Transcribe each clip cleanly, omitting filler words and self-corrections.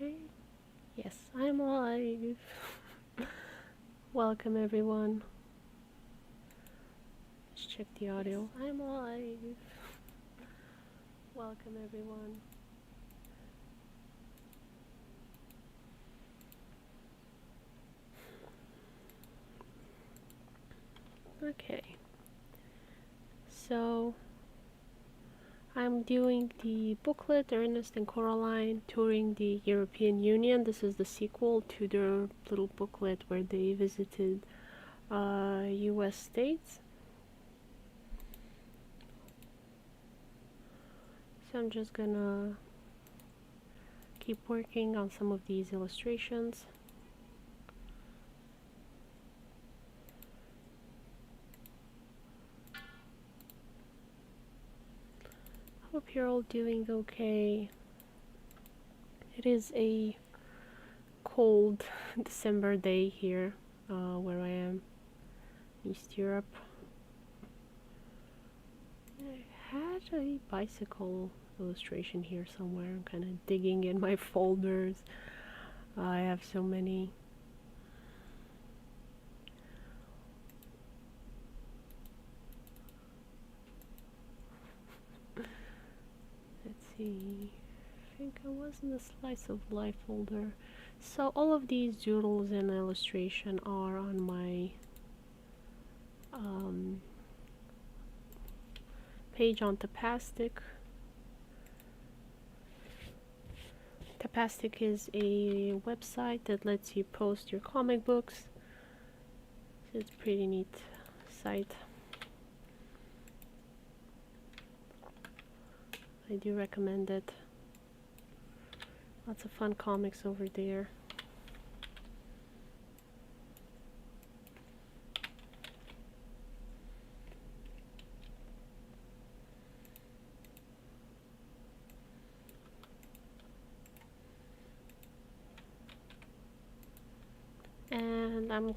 Okay. Yes, I'm alive. Welcome everyone. Let's check the audio. Yes. I'm alive. Welcome everyone. Okay. So I'm doing the booklet Ernest and Coraline touring the European Union. This is the sequel to their little booklet where they visited US states. So I'm just gonna keep working on some of these illustrations. Hope you're all doing okay. It is a cold December day here where I am, East Europe. I had a bicycle illustration here somewhere. I'm kind of digging in my folders. I have so many. Let's see. I think I was in the slice of life folder. So all of these doodles and illustration are on my page on Tapastic. Tapastic is a website that lets you post your comic books. So it's a pretty neat site. I do recommend it. Lots of fun comics over there. And I'm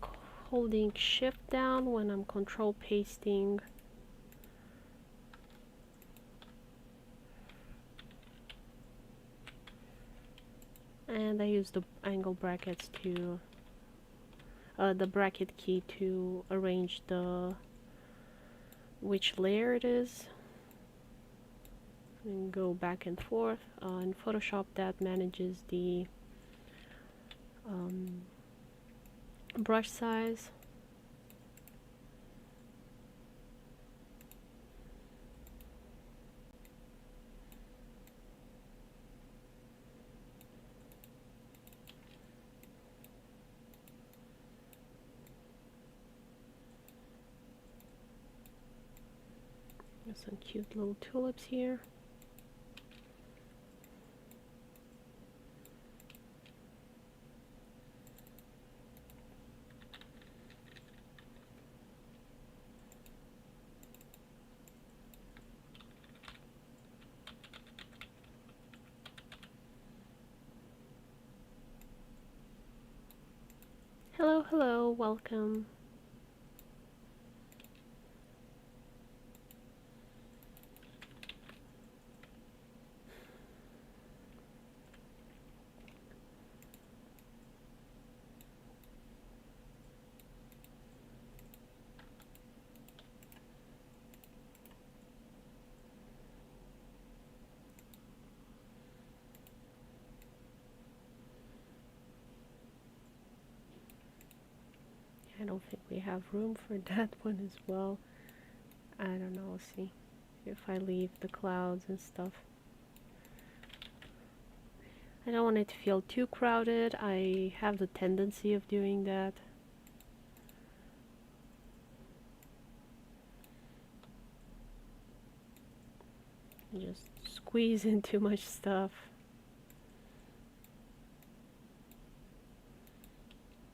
holding shift down when I'm control pasting. And I use the angle brackets to the bracket key to arrange which layer it is, and go back and forth. In Photoshop that manages the brush size. There's some cute little tulips here. Hello, hello, welcome. I don't think we have room for that one as well. I don't know, we'll see if I leave the clouds and stuff. I don't want it to feel too crowded. I have the tendency of doing that. I just squeeze in too much stuff.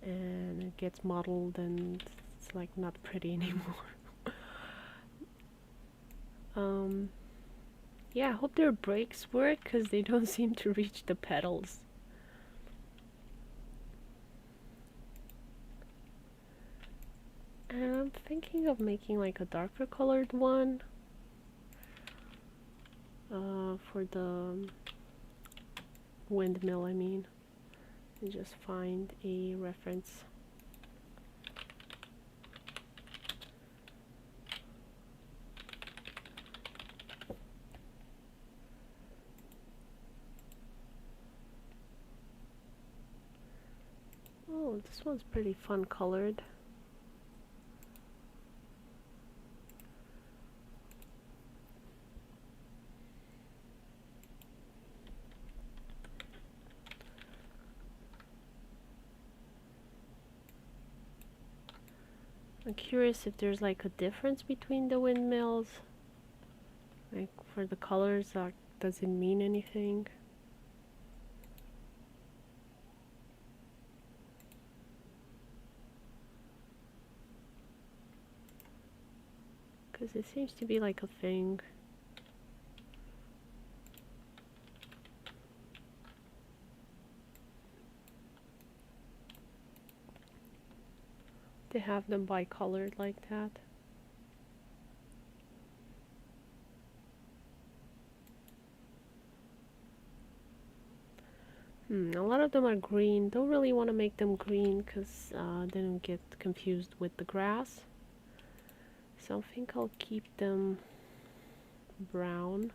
And it gets muddled and it's like not pretty anymore. Yeah, I hope their brakes work because they don't seem to reach the pedals. And I'm thinking of making like a darker colored one for the windmill, I mean. and just find a reference. Oh, this one's pretty fun colored. I'm curious if there's like a difference between the windmills. Like for the colors, does it mean anything? Because it seems to be like a thing. They have them bi-colored like that. A lot of them are green. Don't really want to make them green because they don't get confused with the grass. So I think I'll keep them brown.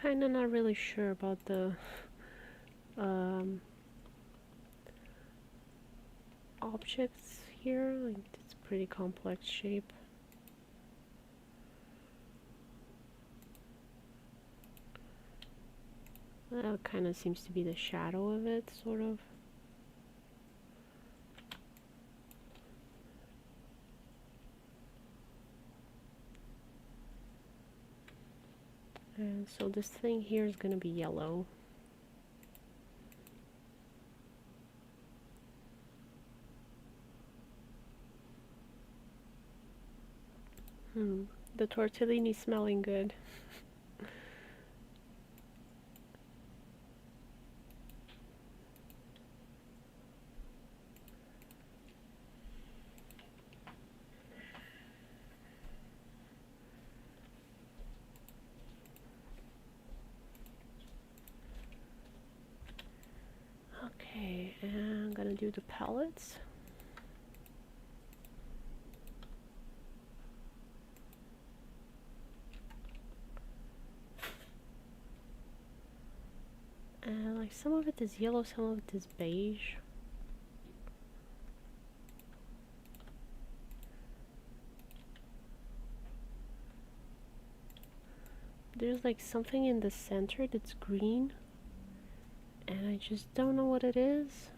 Kinda not really sure about the objects here. Like, it's a pretty complex shape. That kind of seems to be the shadow of it, sort of. And so this thing here is going to be yellow. The tortellini smelling good. Okay, and I'm gonna do the palettes. And like some of it is yellow, some of it is beige. There's like something in the center that's green, and I just don't know what it is.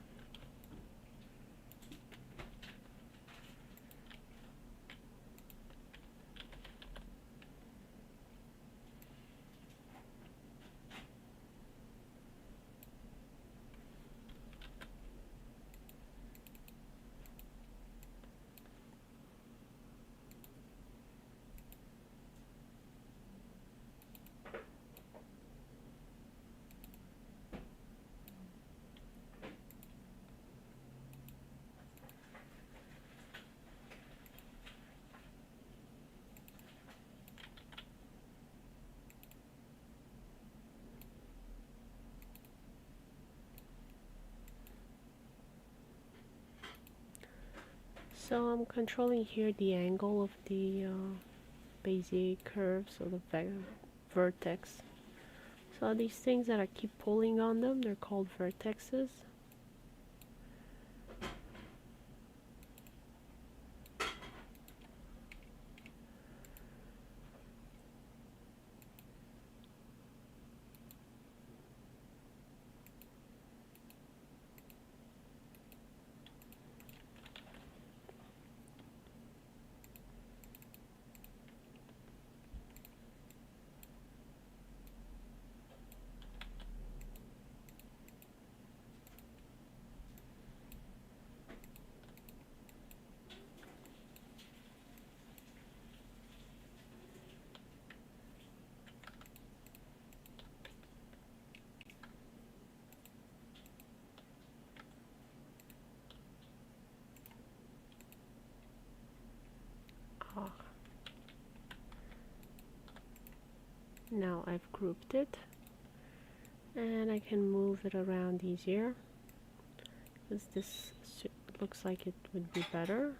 So I'm controlling here the angle of the Bezier curve, so the vertex. So these things that I keep pulling on them, they're called vertexes. Now I've grouped it, and I can move it around easier, because this looks like it would be better,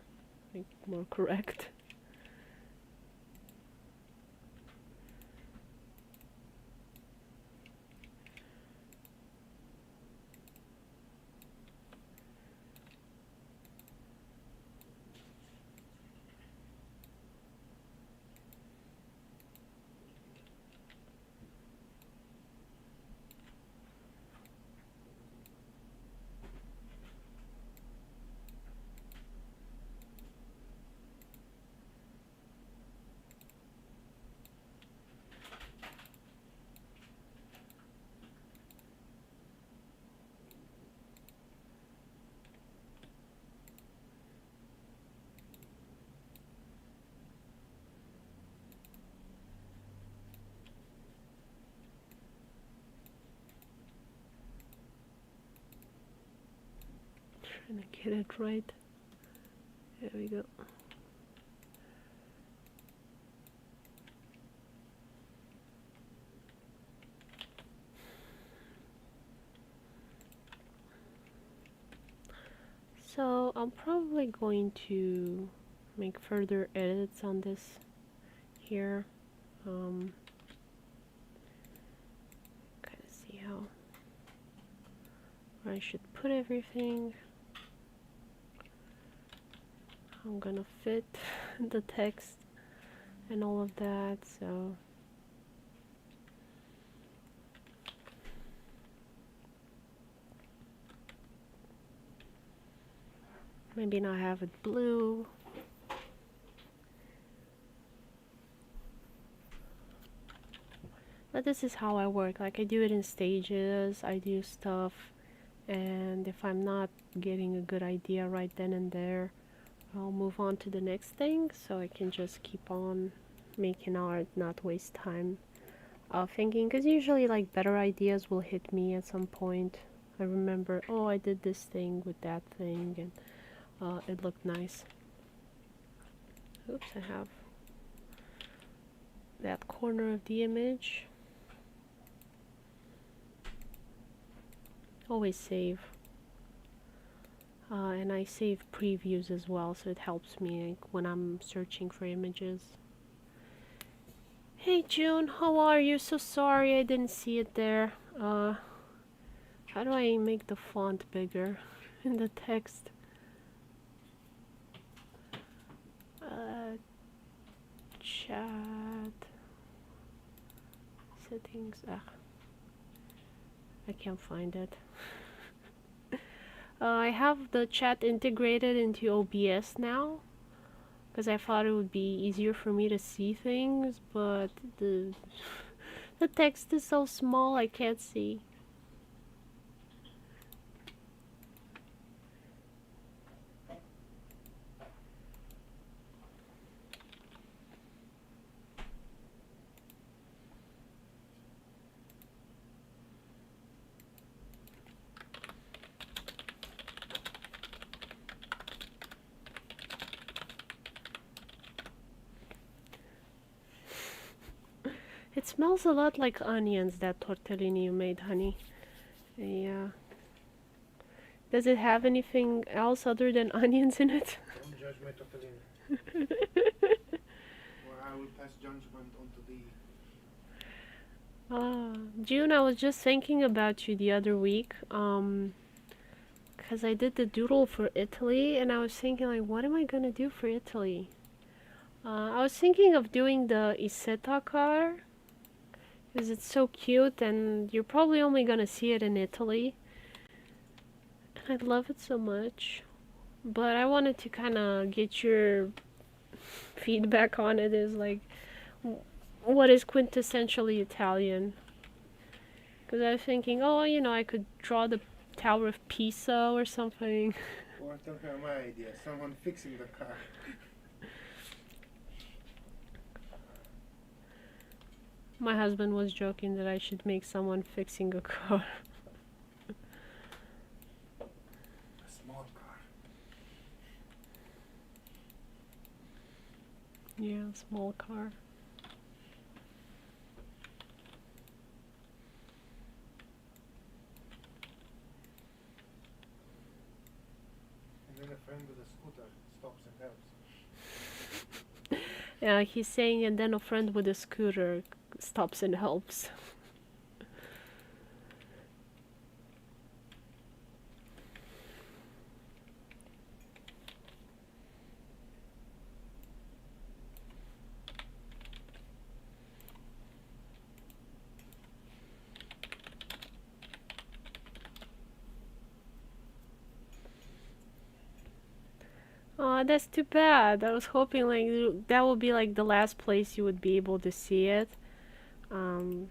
like more correct. Trying to get it right. There we go. So I'm probably going to make further edits on this here. Kind of see how where I should put everything. I'm gonna fit the text and all of that, so maybe not have it blue. But this is how I work. Like, I do it in stages. I do stuff, and if I'm not getting a good idea right then and there, I'll move on to the next thing, so I can just keep on making art, not waste time thinking, because usually like better ideas will hit me at some point. I remember, oh, I did this thing with that thing, and it looked nice. Oops, I have that corner of the image. Always save. And I save previews as well, so it helps me like, when I'm searching for images. Hey June, how are you? So sorry I didn't see it there. How do I make the font bigger in the text? Chat settings. I can't find it. I have the chat integrated into OBS now, because I thought it would be easier for me to see things, but the text is so small I can't see. It smells a lot like onions, that tortellini you made, honey. Yeah. Does it have anything else other than onions in it? Don't judge my tortellini. Or I will pass judgment on to thee. June, I was just thinking about you the other week, because I did the doodle for Italy, and I was thinking, like, what am I gonna do for Italy? I was thinking of doing the Isetta car, because it's so cute, and you're probably only gonna see it in Italy. I love it so much, but I wanted to kind of get your feedback on it. Is like, what is quintessentially Italian? Because I was thinking, oh, you know, I could draw the Tower of Pisa or something. Or tell her my idea, someone fixing the car. My husband was joking that I should make someone fixing a car. A small car. Yeah, small car. with a scooter stops and helps. Yeah, he's saying, and then a friend with a scooter stops and helps. Oh, that's too bad. I was hoping like that would be like the last place you would be able to see it. Um,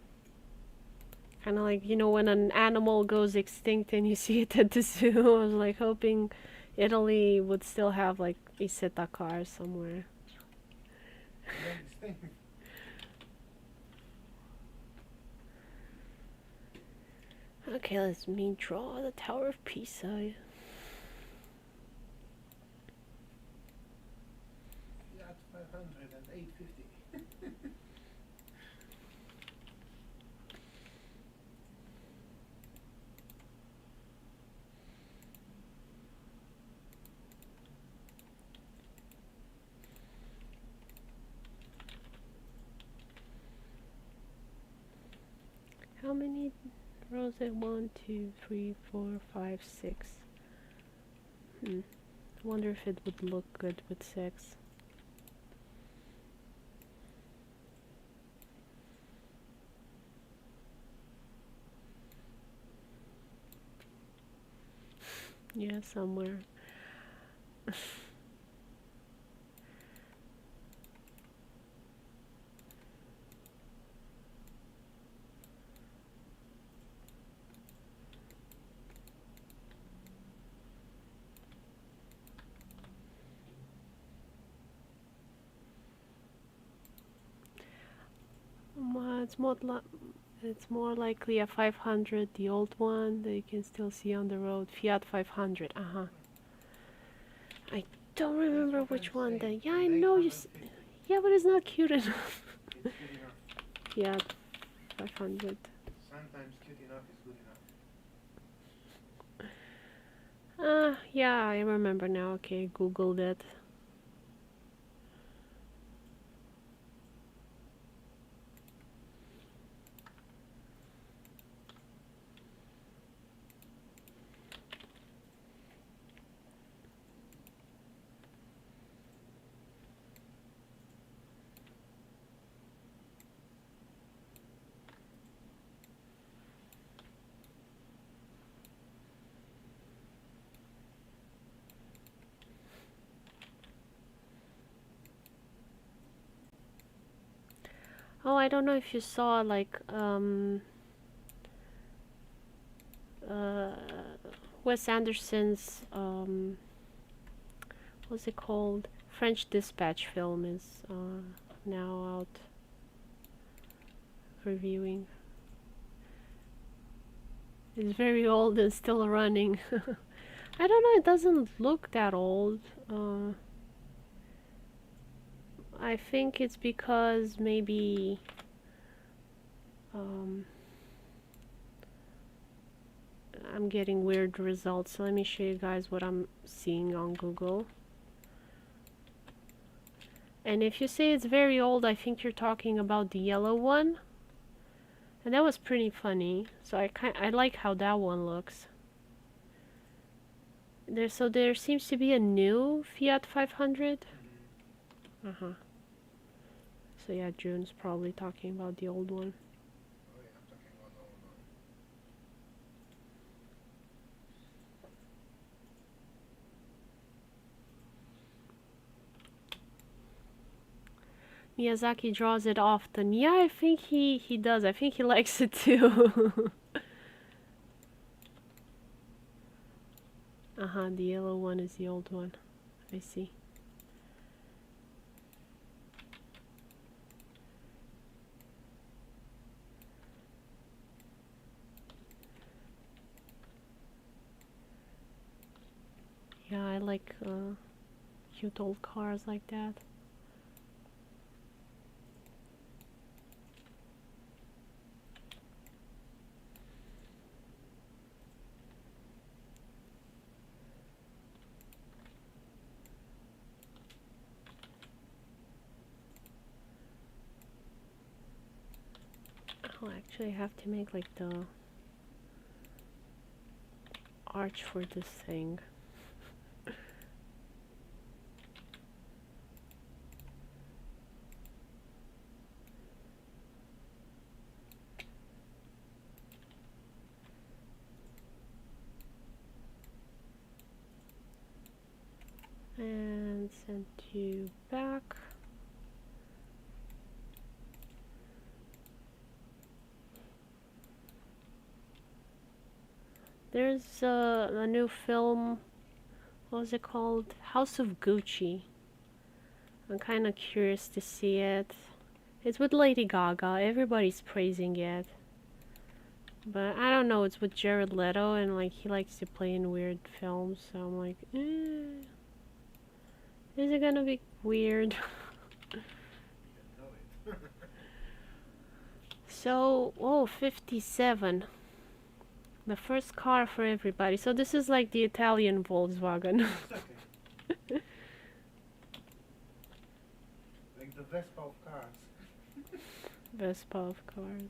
kind of like, you know, when an animal goes extinct and you see it at the zoo. I was like hoping Italy would still have like a Seta car somewhere. Then this thing. Okay, let's me draw the Tower of Pisa. Fiat 500 and 850. How many rows? It 1, 2, 3, 4, 5, 6. I wonder if it would look good with 6. Yeah, somewhere. It's more likely a 500, the old one that you can still see on the road. Fiat 500. I don't remember which one. Then yeah, I know you. Yeah, but it's not cute enough. It's good enough. Fiat 500. Sometimes cute enough is good enough. Yeah, I remember now. Okay, Googled it. Oh, I don't know if you saw like uh Wes Anderson's what's it called? French Dispatch film is now out for viewing. It's very old and still running. I don't know, it doesn't look that old. I think it's because maybe I'm getting weird results. So let me show you guys what I'm seeing on Google. And if you say it's very old, I think you're talking about the yellow one. And that was pretty funny. So I like how that one looks. There seems to be a new Fiat 500. So yeah, June's probably talking about the old one. Oh yeah, I'm talking about the old one. Miyazaki draws it often. Yeah, I think he does. I think he likes it too. The yellow one is the old one. I see. Yeah, I like cute old cars like that. Oh, actually, I have to make like the arch for this thing. And send you back. There's a new film. What was it called? House of Gucci. I'm kind of curious to see it. It's with Lady Gaga. Everybody's praising it. But I don't know. It's with Jared Leto, and like he likes to play in weird films. So I'm like, is it gonna be weird? So, oh, 57. The first car for everybody. So this is like the Italian Volkswagen. Okay. Like the Vespa of cars. Vespa of cars.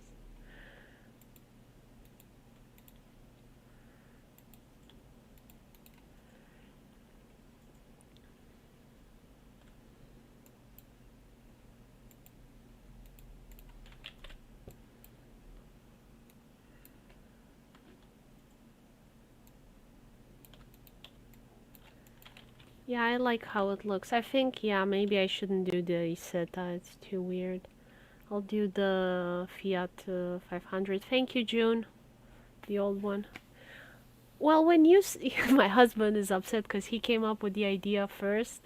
Yeah, I like how it looks. I think, yeah, maybe I shouldn't do the Isetta. It's too weird. I'll do the Fiat 500. Thank you, June. The old one. Well, when you my husband is upset because he came up with the idea first.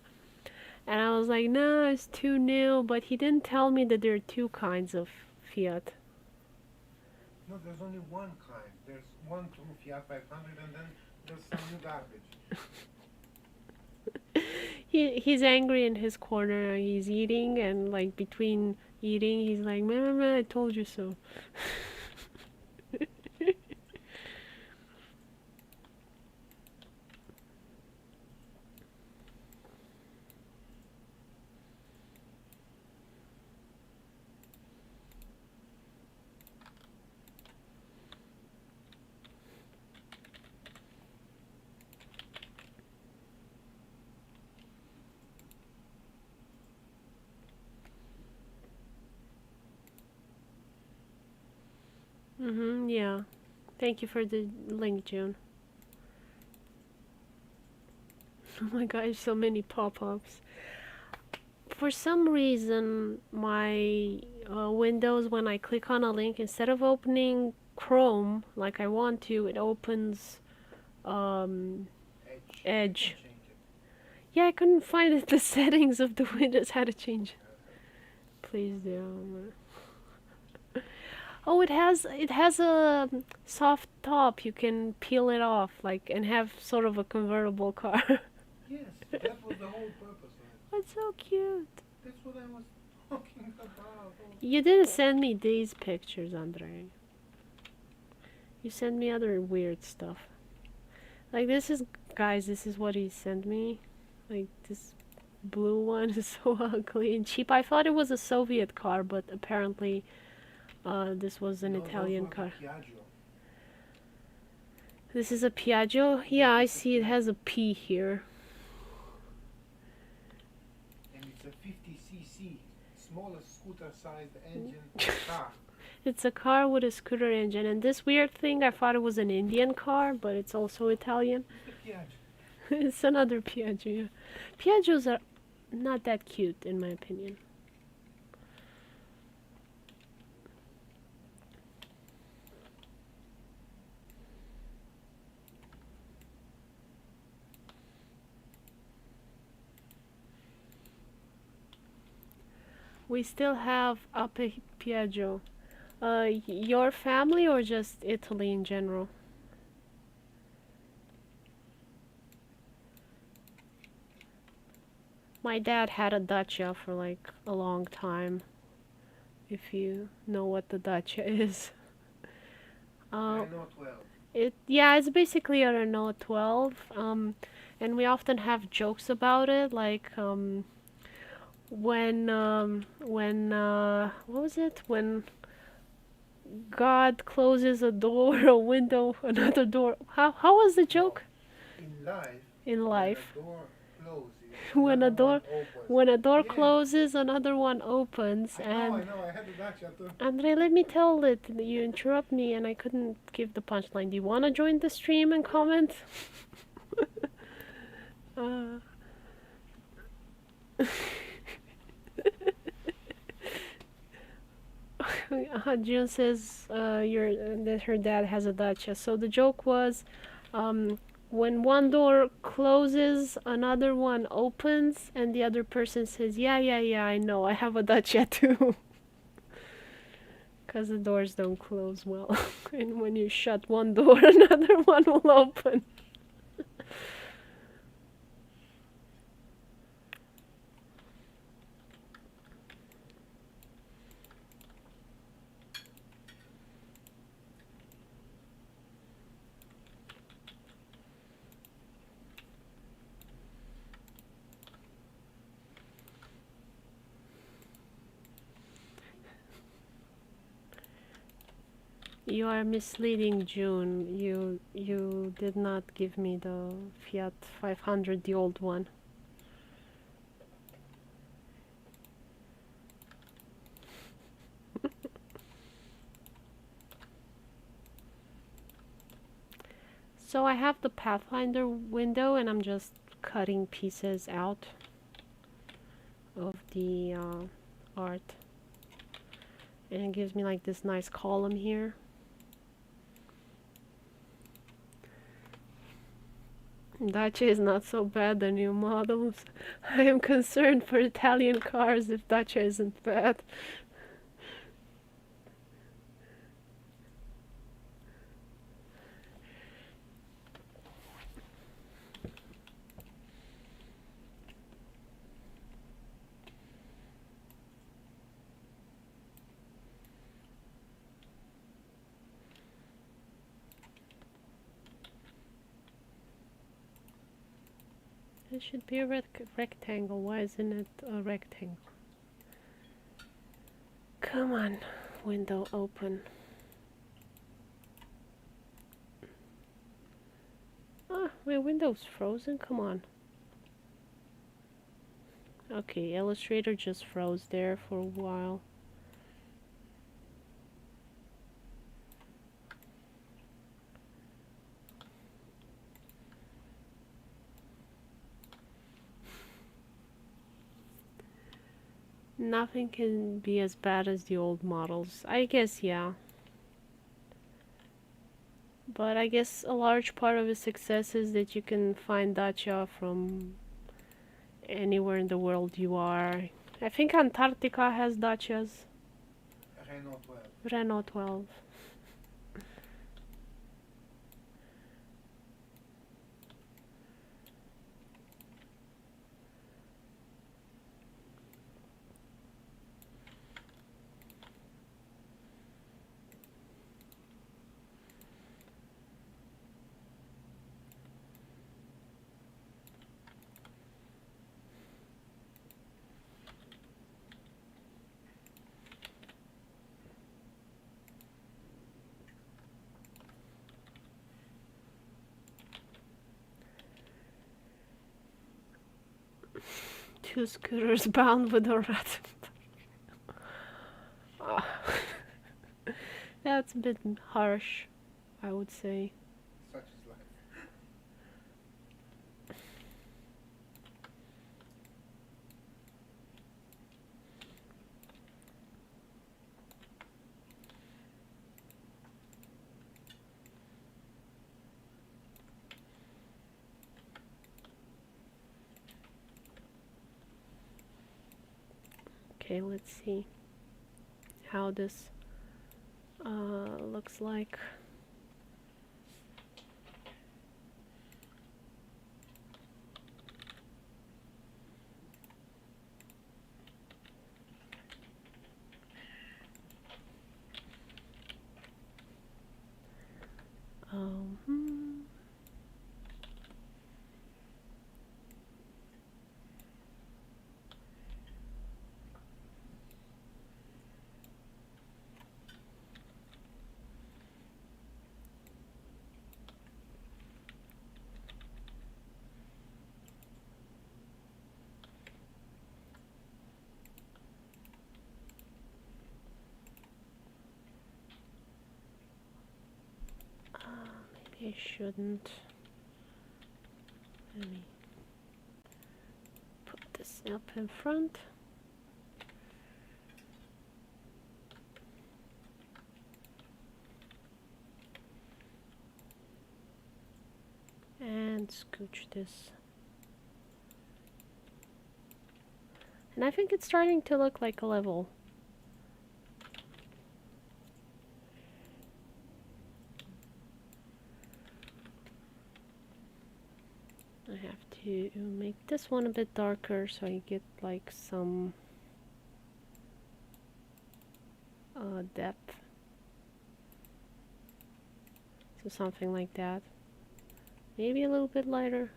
And I was like, no, it's too new. But he didn't tell me that there are two kinds of Fiat. No, there's only one kind. There's one true Fiat 500 and then there's some new garbage. He's angry in his corner. He's eating, and like between eating, he's like, "Mama, I told you so." Yeah. Thank you for the link, June. Oh my gosh, so many pop-ups. For some reason, my Windows, when I click on a link, instead of opening Chrome like I want to, it opens um, Edge. Yeah, I couldn't find it. The settings of the Windows, how to change it. Please do. Oh, it has a soft top. You can peel it off, like, and have sort of a convertible car. Yes, that was the whole purpose of it. That's so cute. That's what I was talking about. You didn't send me these pictures, Andre. You sent me other weird stuff. Like this is, guys, this is what he sent me. Like this blue one is so ugly and cheap. I thought it was a Soviet car, but apparently this was an Italian car. This is a Piaggio? Yeah, I see it has a P here. And it's a 50cc, smallest scooter-sized engine car. It's a car with a scooter engine, and this weird thing, I thought it was an Indian car, but it's also Italian. It's another Piaggio. Piaggios are not that cute, in my opinion. We still have a Piaggio. Your family or just Italy in general? My dad had a Dacia for like a long time. If you know what the Dacia is. Renault 12. It's basically a Renault 12. And we often have jokes about it, like when what was it? When God closes a door, a window, another door. How was the No, joke? in life, In when a life, door closes, when another a one door opens. when a door Yeah, closes, another one opens, I and know, I had a dacha too. Andre, let me tell it. You interrupt me, and I couldn't give the punchline. Do you want to join the stream and comment? Uh, June says that her dad has a dacha. So the joke was, um, when one door closes, another one opens, and the other person says, "Yeah, yeah, yeah, I know. I have a dacha too." Because the doors don't close well, and when you shut one door, another one will open. You are misleading, June. You did not give me the Fiat 500, the old one. So I have the Pathfinder window, and I'm just cutting pieces out of the art, and it gives me like this nice column here. Dacia is not so bad, the new models. I am concerned for Italian cars if Dacia isn't bad. It should be a rectangle. Why isn't it a rectangle? Come on, window open. Ah, my window's frozen. Come on. Okay, Illustrator just froze there for a while. Nothing can be as bad as the old models. I guess, yeah. But I guess a large part of its success is that you can find Dacia from anywhere in the world you are. I think Antarctica has Dacias. Renault 12. Renault 12. Two scooters bound with a rat. Ah, that's a bit harsh, I would say. Such is life. Okay, let's see how this looks like. Hmm. I shouldn't. Let me put this up in front. And scooch this. And I think it's starting to look like a level. I have to make this one a bit darker so I get like some depth. So something like that. Maybe a little bit lighter.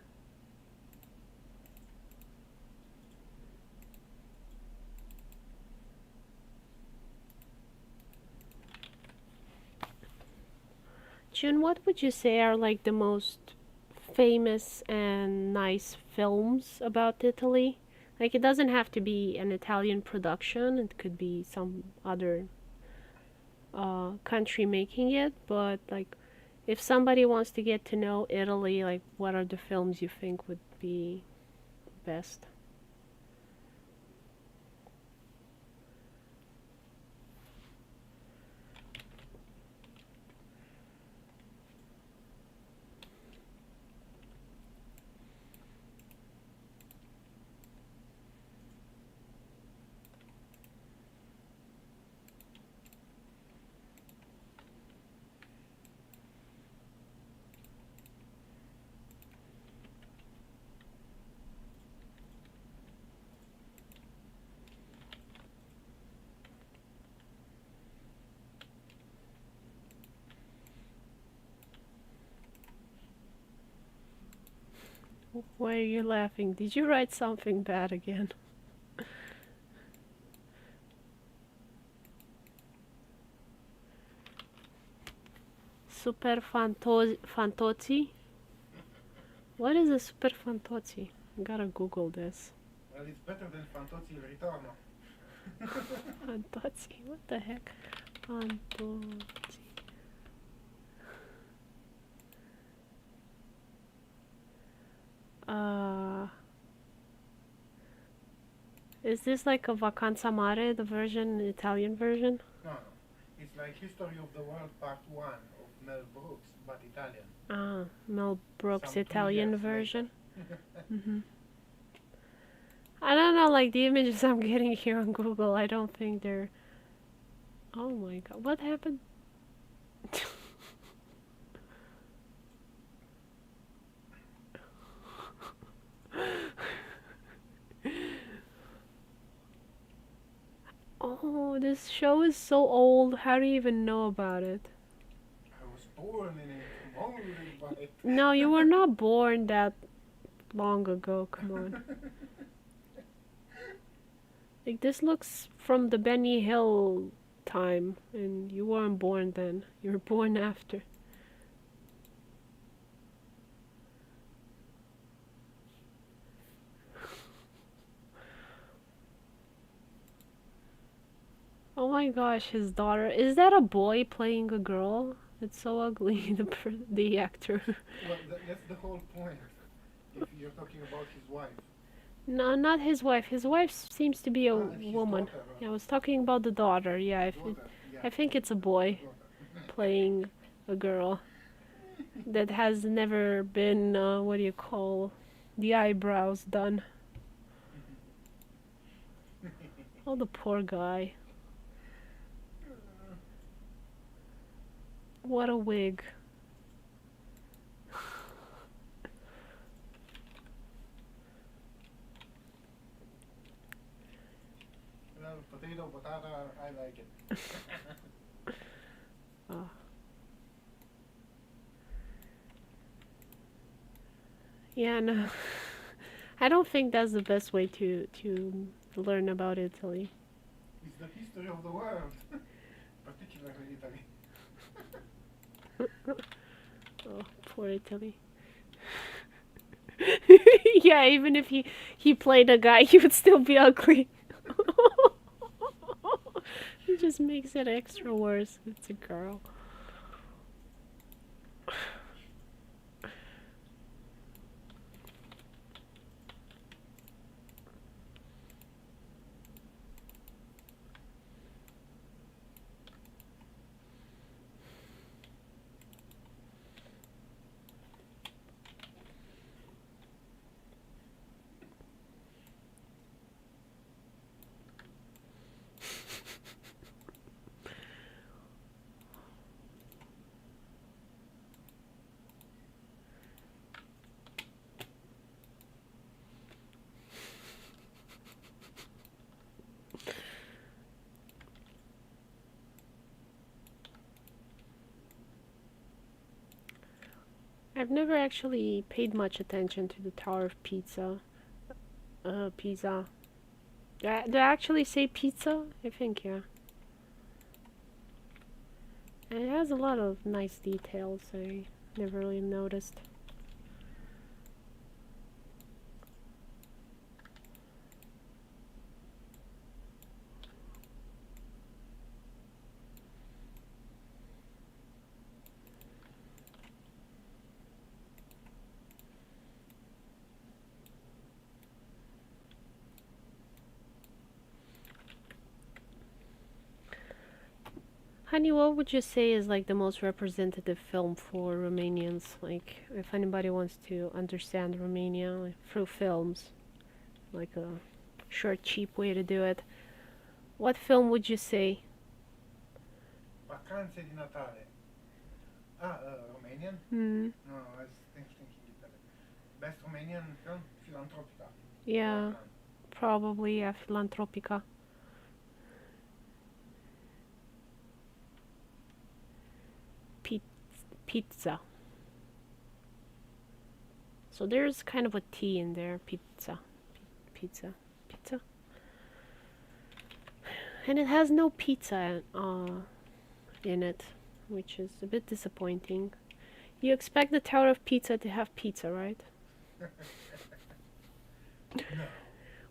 June, what would you say are like the most famous and nice films about Italy? Like, it doesn't have to be an Italian production, it could be some other country making it, but like, if somebody wants to get to know Italy, like, what are the films you think would be best? Why are you laughing? Did you write something bad again? Super Fantozzi? What is a Super Fantozzi? I gotta Google this. Well, it's better than Fantozzi il Ritorno. Fantozzi? What the heck? Fantozzi. Is this like a Vacanza Mare, the version, the Italian version? No, no. It's like History of the World Part 1 of Mel Brooks, but Italian. Ah, Mel Brooks Some Italian version. I don't know, like the images I'm getting here on Google, I don't think they're... Oh my god, what happened? Oh, this show is so old, how do you even know about it? I was born in it, molded by it. No, you were not born that long ago, come on. Like, this looks from the Benny Hill time, and you weren't born then. You were born after. Oh my gosh, his daughter. Is that a boy playing a girl? It's so ugly, the actor. Well, that's the whole point. If you're talking about his wife. No, not his wife. His wife seems to be a His woman. daughter. Yeah, I was talking about the daughter. Yeah, Daughter, yeah. I think it's a boy playing a girl that has never been, what do you call, the eyebrows done. Oh, the poor guy. What a wig. Well, potato, patata, I like it. Oh. Yeah, no. I don't think that's the best way to learn about Italy. It's the history of the world, particularly Italy. Oh, poor Italy. Yeah, even if he played a guy, he would still be ugly. It just makes it extra worse if it's a girl. I've never actually paid much attention to the Tower of Pisa. Do I actually say pizza? I think, yeah. And it has a lot of nice details I never really noticed. Honey, what would you say is like the most representative film for Romanians? Like, if anybody wants to understand Romania like, through films, like a short, cheap way to do it, what film would you say? Vacanze di Natale. Romanian? Hmm. No, I was thinking Italian. Best Romanian film? Filantropica. Yeah, probably yeah, Filantropica. Pi- Pizza. So there's kind of a T in there. Pizza. Pizza. Pizza. And it has no pizza in it, which is a bit disappointing. You expect the Tower of Pizza to have pizza, right? No.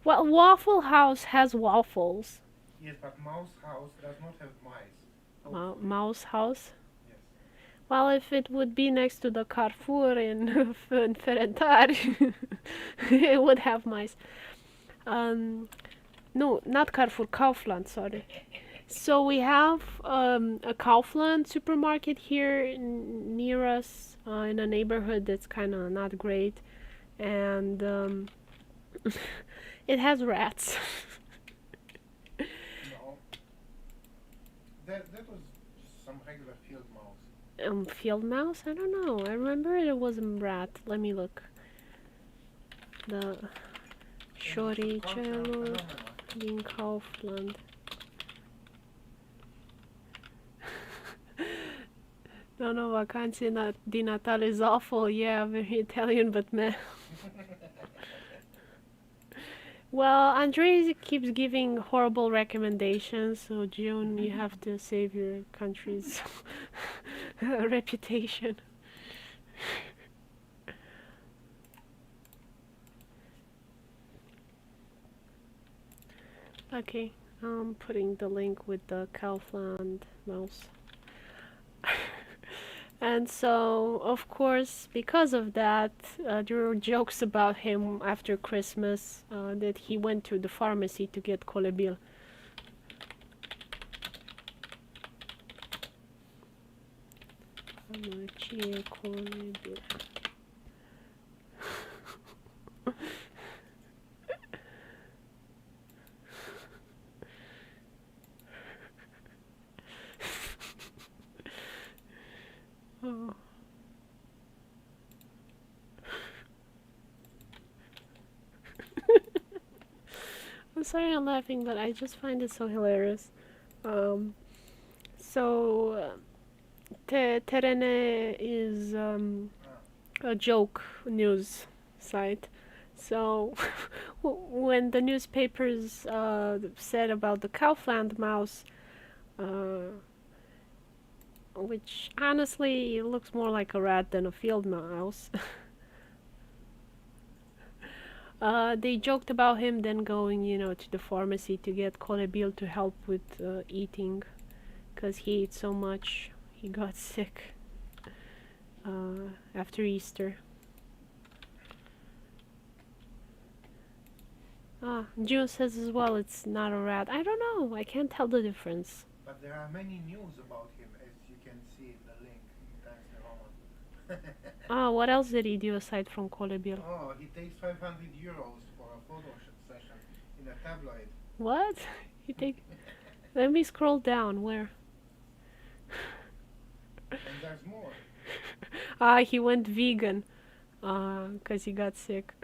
Well, Waffle House has waffles. Yes, but Mouse House does not have mice. Mouse House. Yes. Well, if it would be next to the Carrefour in, in Ferentari, it would have mice. No, not Carrefour, Kaufland, sorry. So we have a Kaufland supermarket here near us in a neighborhood that's kind of not great, and it has rats. No. That was just some regular field mouse. Field mouse? I don't know. I remember it was a rat. Let me look. The Șoricelul din Kaufland. No, vacanze di Natale is awful. Yeah, very Italian, but meh. Well, Andre keeps giving horrible recommendations, so June, you have to save your country's reputation. Okay, I'm putting the link with the Kaufland mouse. And so, of course, because of that, there were jokes about him after Christmas that he went to the pharmacy to get Colebil. Farmacie Colebil. Oh. I'm sorry I'm laughing, but I just find it so hilarious. So, Terene is a joke news site. So, when the newspapers said about the Kaufland mouse, which honestly looks more like a rat than a field mouse, they joked about him then going, to the pharmacy to get Colebil to help with eating, because he ate so much, he got sick after Easter. June says as well it's not a rat. I don't know, I can't tell the difference. But there are many news about him, as you can see in the link in Times New Roman. What else did he do aside from Colebil? Oh, he takes 500 euros for a photo session in a tabloid. What? He take? Let me scroll down. Where? And there's more. He went vegan. 'Cause he got sick.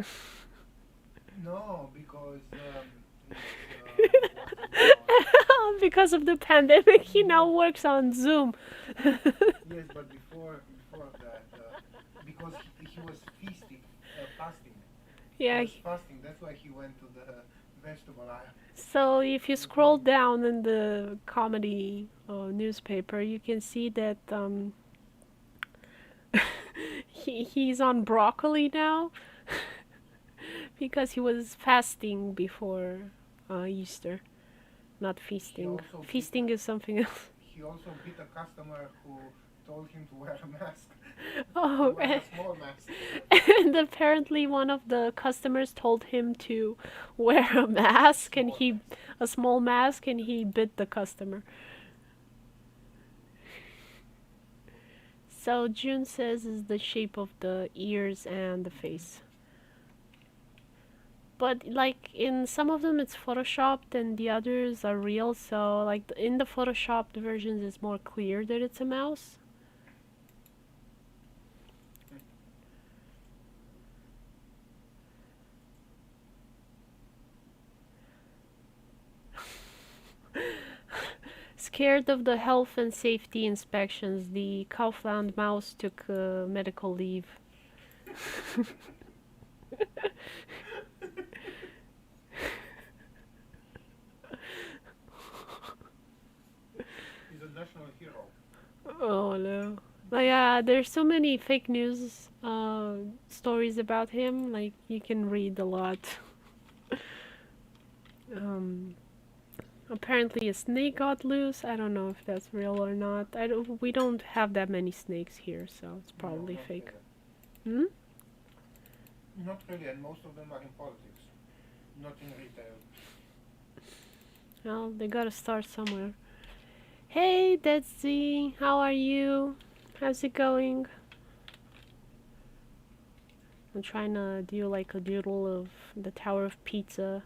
No, because Because of the pandemic, he now works on Zoom. yes, but before that, because he was feasting, fasting. He Yeah. was fasting. That's why he went to the vegetable aisle. So if you He was scroll eating. down in the comedy newspaper, you can see that he's on broccoli now because he was fasting before Easter, not He feasting. also beat. Feasting is something else. He also beat a customer who told him to wear a mask, to Oh, wear a small mask. and apparently one of the customers told him to wear a mask, and Small he mask. a small mask, and he bit the customer. So June says is the shape of the ears and the Hmm. face. But like in some of them it's photoshopped and the others are real, so like in the photoshopped versions it's more clear that it's a mouse. Scared of the health and safety inspections, the Kaufland mouse took medical leave. He's a national hero. Oh no. But yeah, there's so many fake news stories about him. Like you can read a lot. Um, Apparently a snake got loose. I don't know if that's real or not. We don't have that many snakes here, so it's No, probably not fake. really. Hmm? Not really, and most of them are in politics, not in retail. Well, they gotta start somewhere. Hey, Detsy, how are you? How's it going? I'm trying to do like a doodle of the Tower of Pizza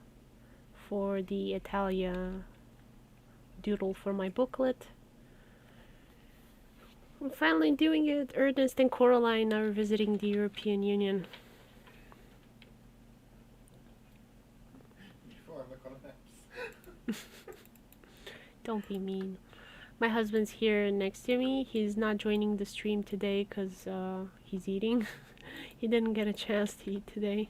for the Italia doodle for my booklet. I'm finally doing it. Ernest and Coraline are visiting the European Union. Before the collapse. Don't be mean. My husband's here next to me. He's not joining the stream today because he's eating. He didn't get a chance to eat today.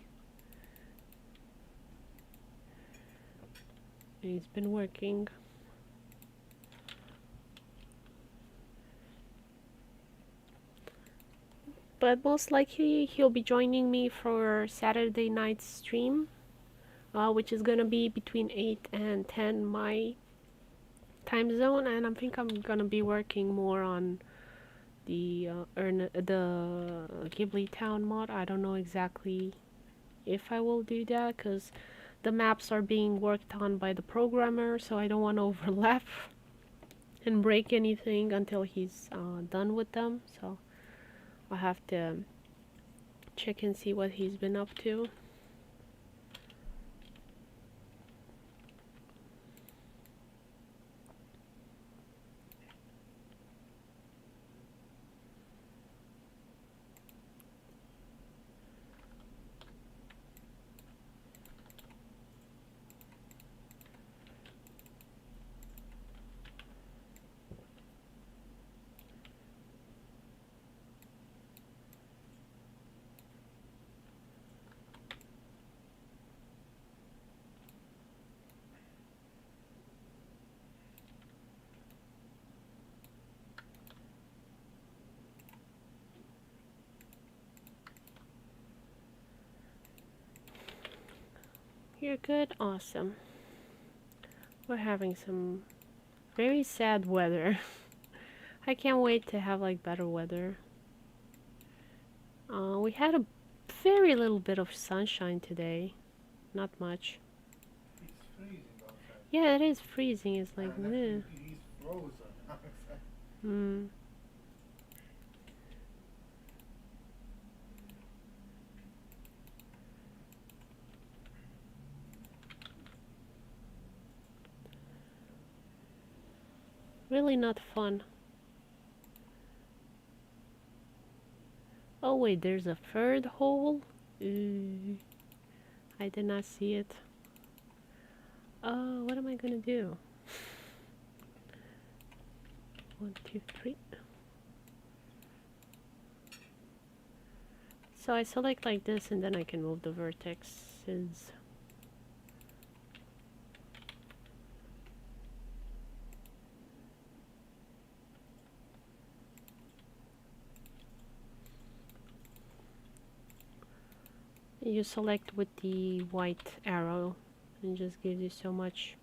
He's been working. But most likely he'll be joining me for Saturday night's stream, which is gonna be between 8 and 10 my time zone, and I think I'm gonna be working more on the Ghibli Town mod. I don't know exactly if I will do that because the maps are being worked on by the programmer, so I don't want to overlap and break anything until he's done with them. So I'll have to check and see what he's been up to. You're good? Awesome. We're having some very sad weather. I can't wait to have like better weather. We had a very little bit of sunshine today. Not much. It's freezing outside. Yeah, it is freezing. It's like, And meh. actually, it is frozen outside. Hmm. Really not fun. Oh wait, there's a third hole? Ooh, I did not see it. What am I gonna do? 1, 2, 3. So I select like this and then I can move the vertexes. You select with the white arrow and just gives you so much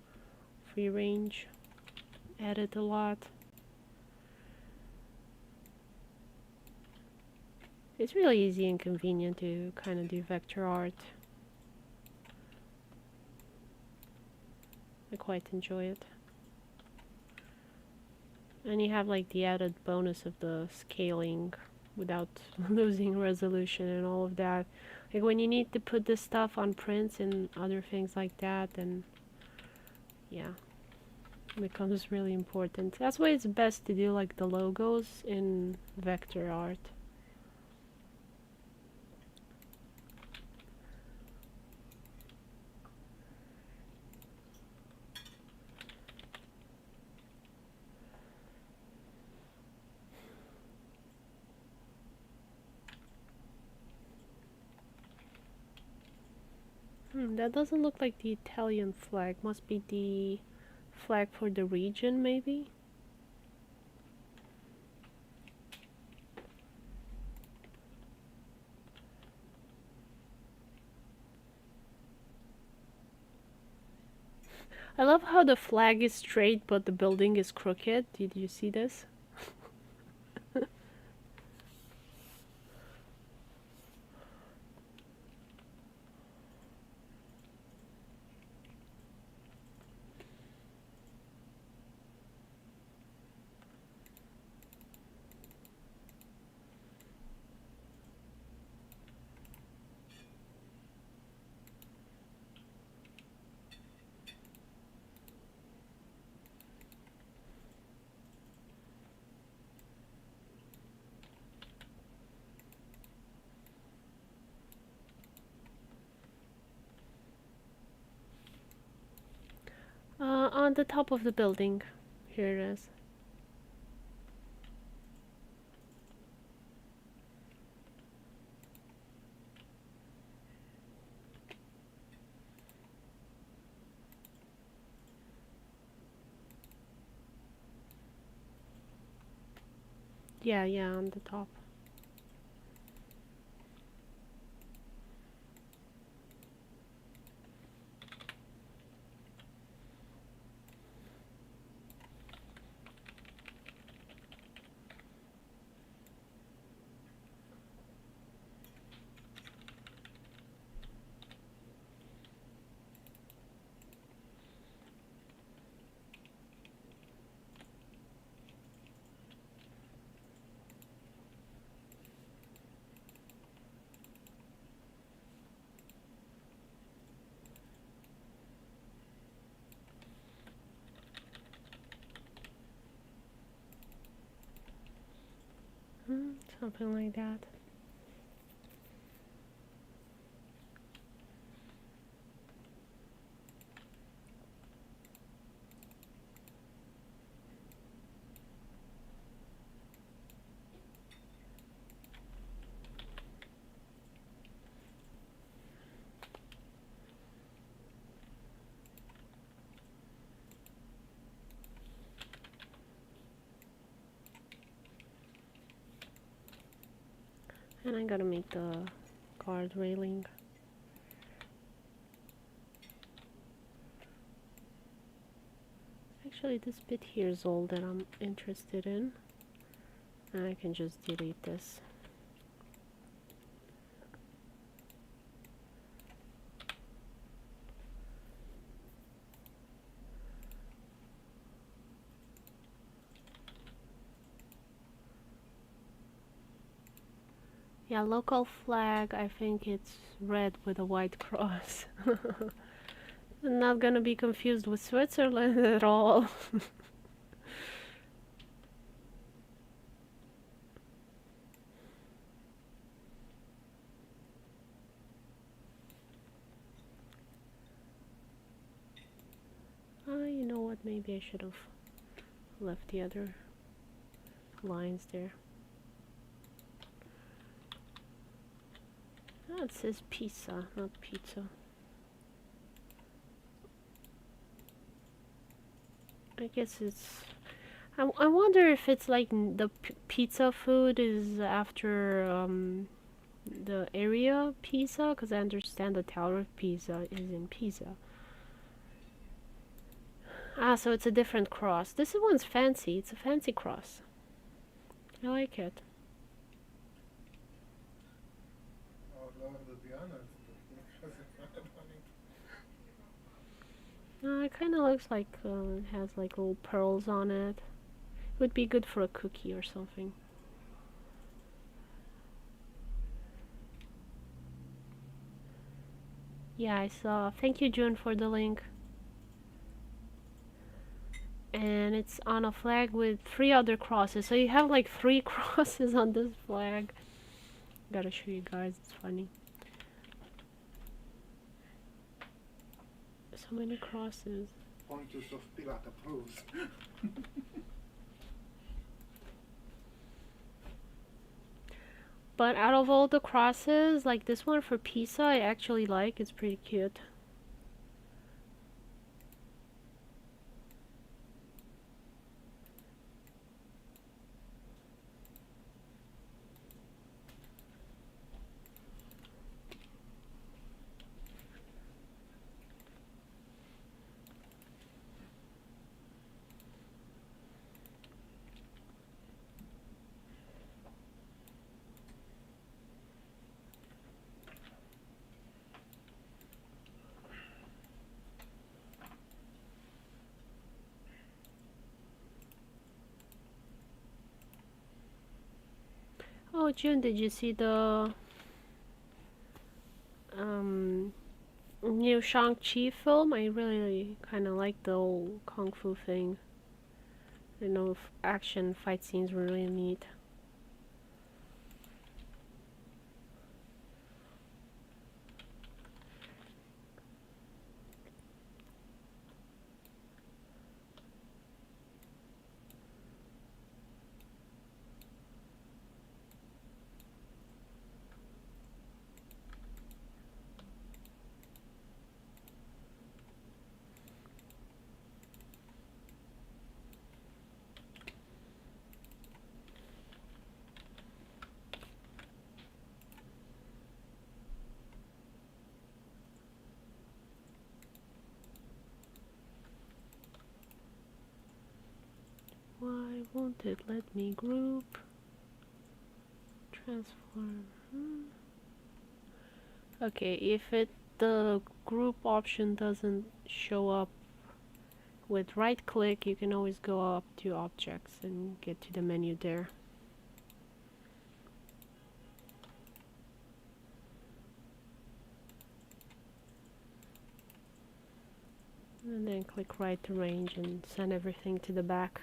free range. Edit a lot. It's really easy and convenient to kind of do vector art. I quite enjoy it. And you have like the added bonus of the scaling without losing resolution and all of that. Like when you need to put this stuff on prints and other things like that, then yeah, it becomes really important. That's why it's best to do like the logos in vector art. That doesn't look like the Italian flag. Must be the flag for the region, maybe? I love how the flag is straight but the building is crooked. Did you see this? On the top of the building. Here it is. Yeah, yeah, on the top. Something like that. And I gotta make the guard railing. Actually, this bit here is all that I'm interested in. And I can just delete this. Yeah, local flag, I think it's red with a white cross. I'm not gonna be confused with Switzerland at all. You know what, maybe I should have left the other lines there. It says pizza, not pizza. I guess it's... I wonder if it's like the pizza food is after the area Pisa, because I understand the Tower of Pisa is in Pisa. Ah, so it's a different cross. This one's fancy. It's a fancy cross. I like it. Oh, Lord, to be honest, because it's not funny. It kind of looks like it has like little pearls on it. It would be good for a cookie or something. Yeah, I saw. Thank you, June, for the link. And it's on a flag with 3 other crosses. So you have like 3 crosses on this flag. Gotta show you guys. It's funny. So many crosses. Pontius of Pilate approves. But out of all the crosses, like this one for Pisa, I actually like. It's pretty cute. Oh, June, did you see the new Shang-Chi film? I really kind of like the whole kung fu thing. You know, action fight scenes were really neat. Why won't it let me group? Transform. Okay, if the group option doesn't show up with right click, you can always go up to objects and get to the menu there. And then click right to arrange and send everything to the back.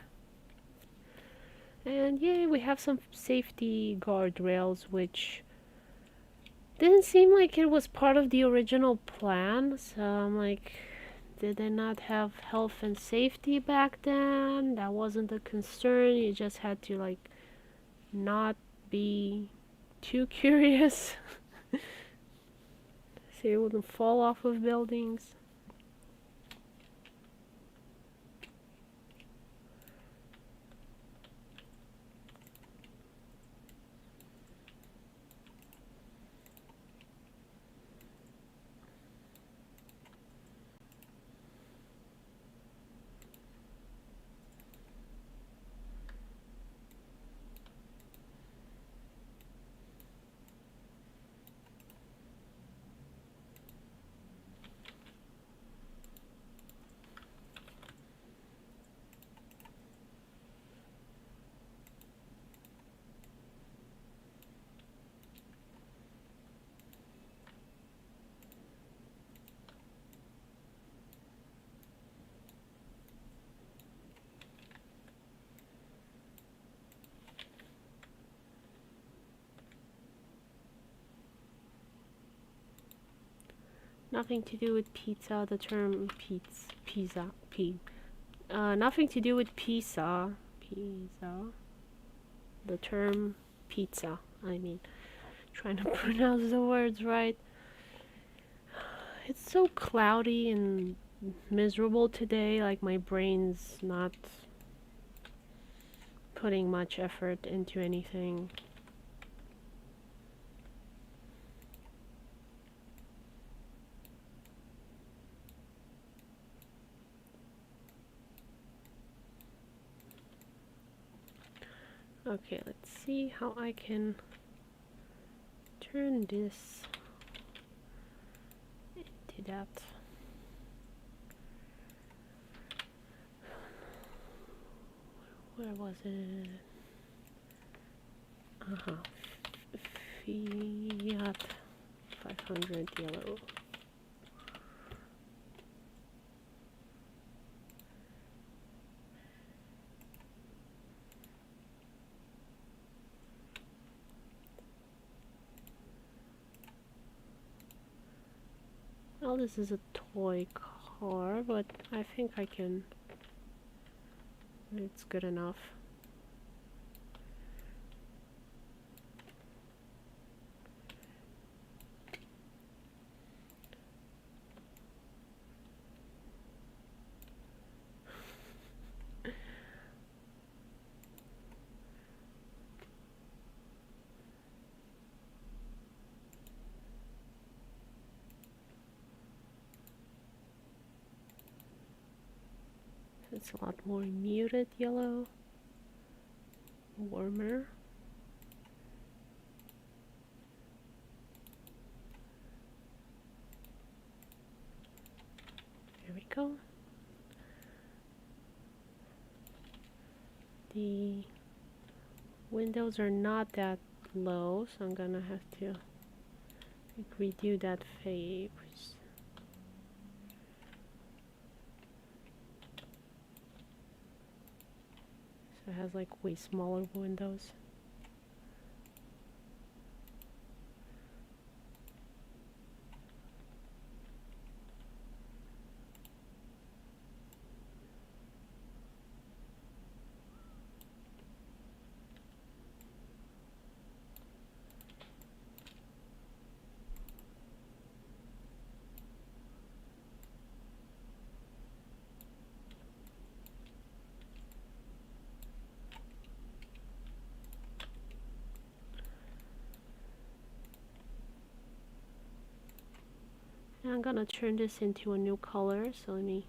And yeah, we have some safety guardrails, which didn't seem like it was part of the original plan. So I'm like, did they not have health and safety back then? That wasn't a concern. You just had to like not be too curious. So you wouldn't fall off of buildings. Nothing to do with pizza, the term nothing to do with pizza, the term pizza, I mean. Trying to pronounce the words right. It's so cloudy and miserable today, like my brain's not putting much effort into anything. Okay, let's see how I can turn this into that. Where was it? Fiat 500 yellow. Well, this is a toy car, but I think I can. It's good enough. It's a lot more muted yellow, warmer. There we go. The windows are not that low, so I'm gonna have to redo that phase. So it has like way smaller windows. And I'm gonna turn this into a new color, so let me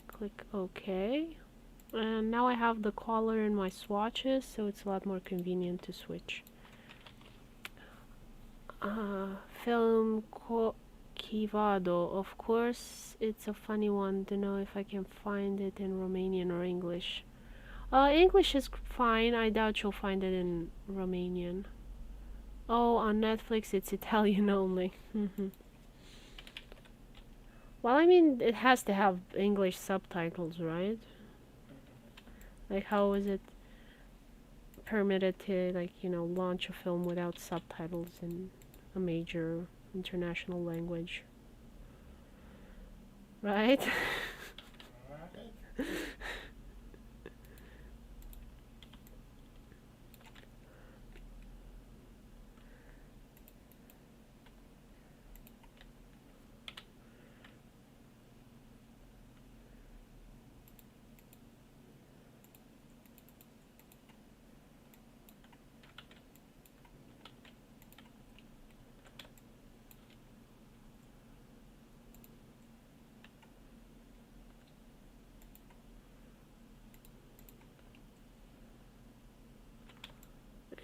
click OK. And now I have the color in my swatches, so it's a lot more convenient to switch. Film Kivado, of course, it's a funny one. Don't know if I can find it in Romanian or English. English is fine. I doubt you'll find it in Romanian. Oh, on Netflix it's Italian only. Well, I mean, it has to have English subtitles, right? Like, how is it permitted to, like, you know, launch a film without subtitles in a major international language? Right?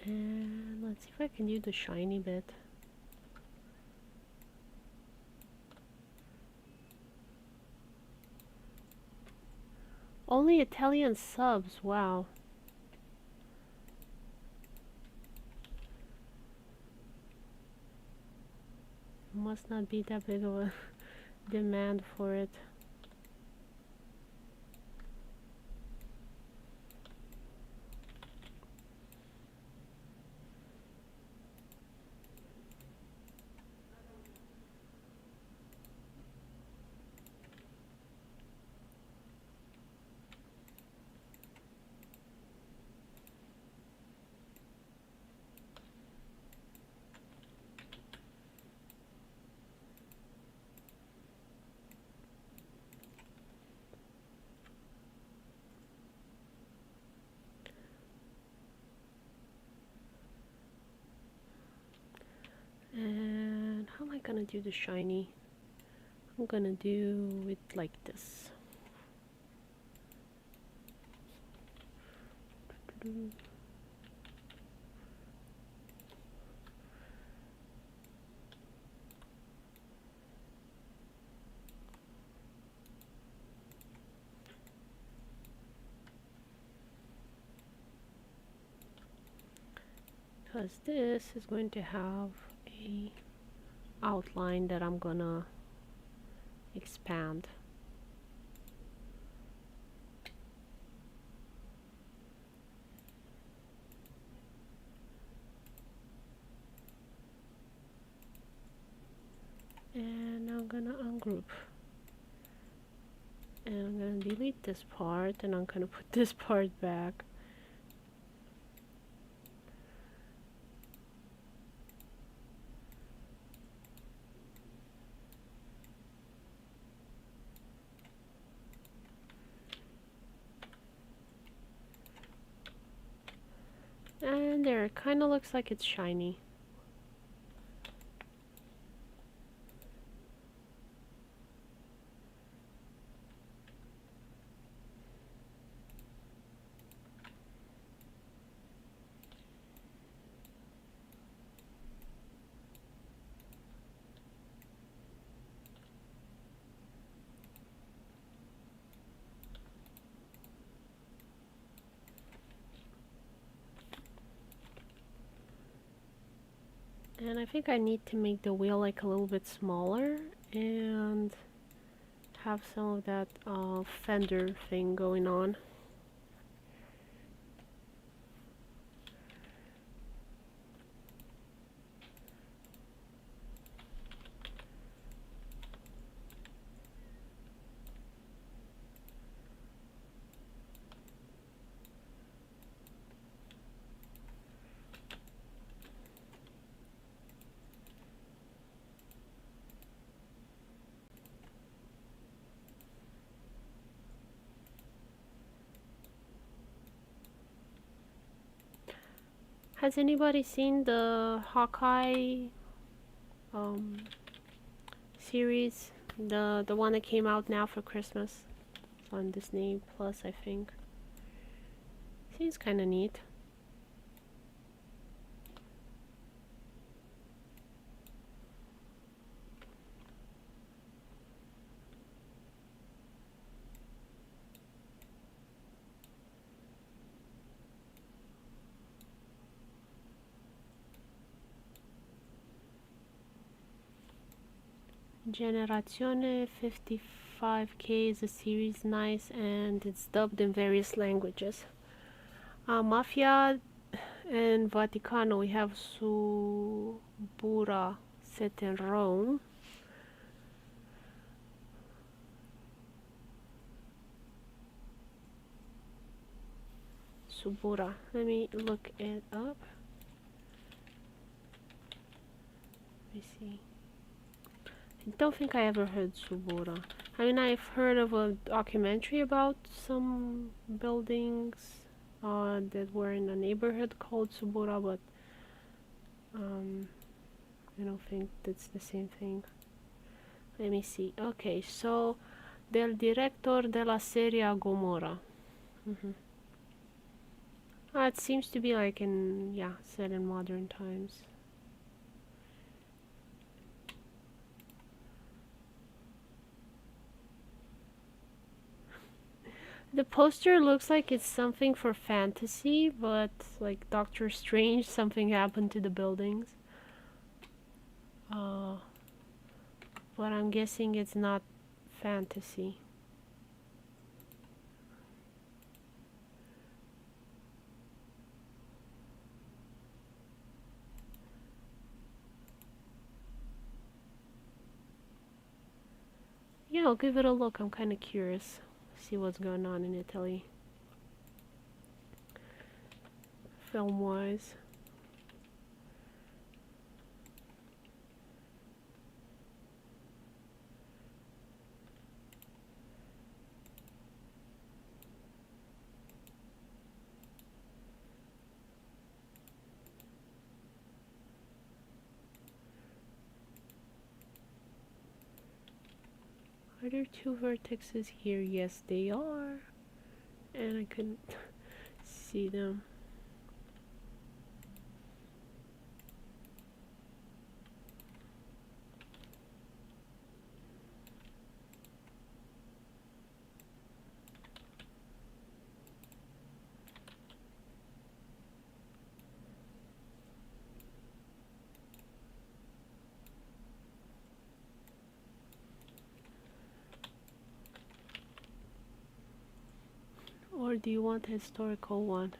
And let's see if I can do the shiny bit. Only Italian subs, wow. Must not be that big of a demand for it. gonna do the shiny. I'm gonna do it like this. Because this is going to have a outline that I'm gonna expand. And I'm gonna ungroup. And I'm gonna delete this part and I'm gonna put this part back. And there, it kind of looks like it's shiny. And I think I need to make the wheel like a little bit smaller and have some of that fender thing going on. Has anybody seen the Hawkeye series? The one that came out now for Christmas. It's on Disney Plus, I think. Seems kind of neat. Generazione 55K is a series, nice, and it's dubbed in various languages. Mafia and Vaticano, we have Subura set in Rome. Subura, let me look it up. Let me see. I don't think I ever heard Subura. I mean, I've heard of a documentary about some buildings that were in a neighborhood called Subura, but I don't think that's the same thing. Let me see. Okay, so del director de la serie Gomorra. It seems to be like in, yeah, set in modern times. The poster looks like it's something for fantasy, but like Doctor Strange, something happened to the buildings. But I'm guessing it's not fantasy. Yeah, I'll give it a look. I'm kind of curious. See what's going on in Italy. Film-wise. Are there two vertexes here? Yes, they are. And I couldn't see them. Or do you want a historical one?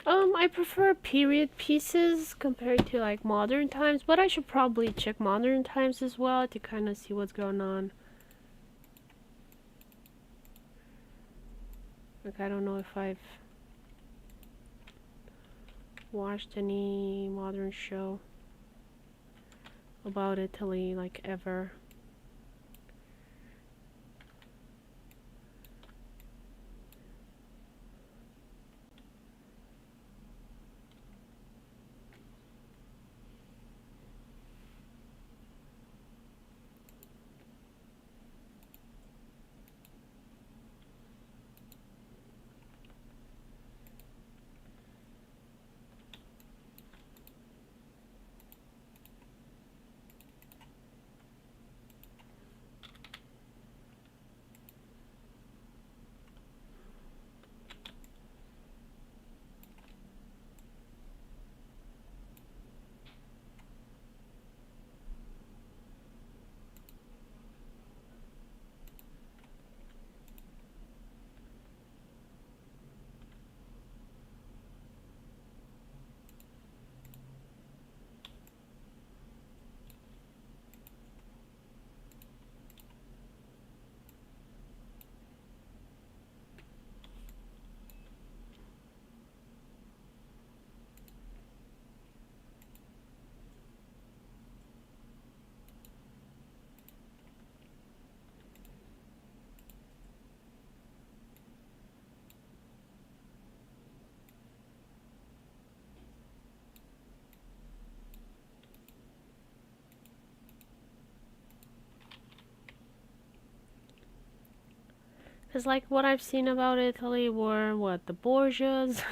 I prefer period pieces compared to like modern times, but I should probably check modern times as well to kind of see what's going on. Like, I don't know if I've watched any modern show about Italy, like, ever. Because, like, what I've seen about Italy were, what, the Borgias?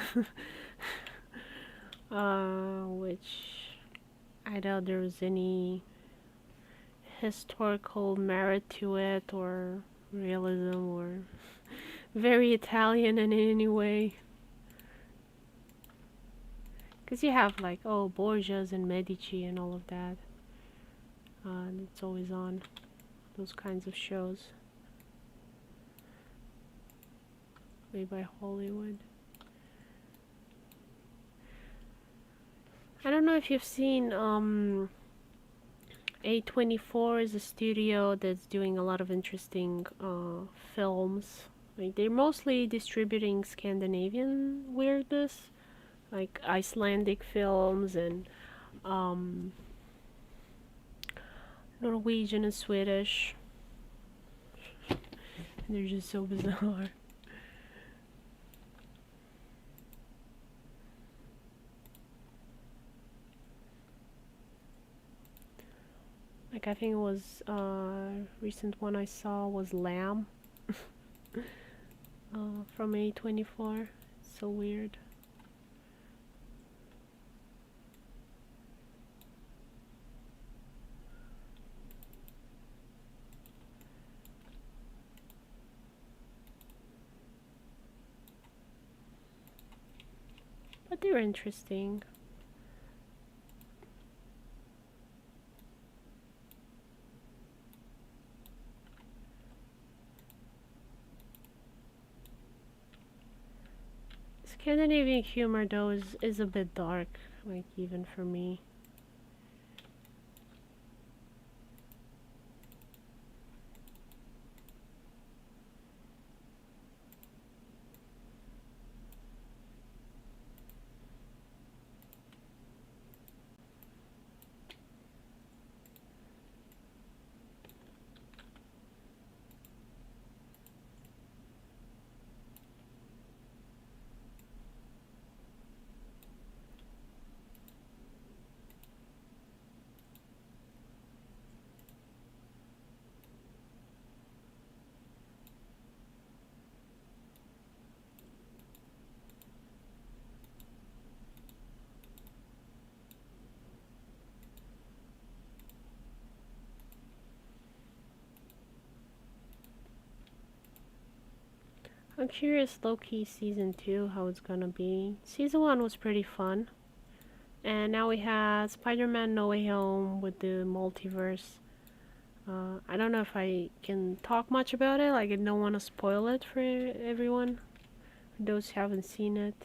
Which I doubt there was any historical merit to it, or realism, or very Italian in any way. Because you have, like, oh, Borgias and Medici and all of that. It's always on those kinds of shows. Made by Hollywood. I don't know if you've seen, A24 is a studio that's doing a lot of interesting films. Like, they're mostly distributing Scandinavian weirdness, like Icelandic films and Norwegian and Swedish. They're just so bizarre. Like, I think it was recent one I saw was Lamb from A24. It's so weird. But they're interesting. Scandinavian humor though is a bit dark, like, even for me. I'm curious Loki season 2 how it's gonna be. Season 1 was pretty fun. And now we have Spider-Man No Way Home with the multiverse. I don't know if I can talk much about it. Like, I don't want to spoil it for everyone. Those who haven't seen it.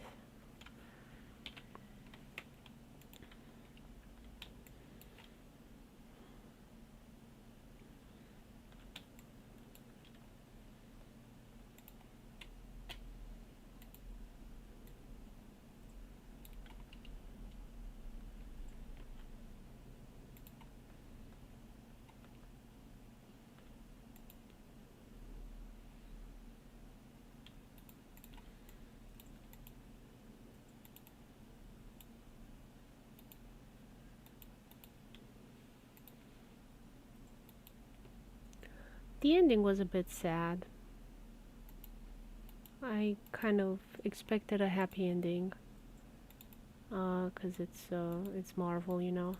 The ending was a bit sad. I kind of expected a happy ending. 'Cause it's Marvel, you know.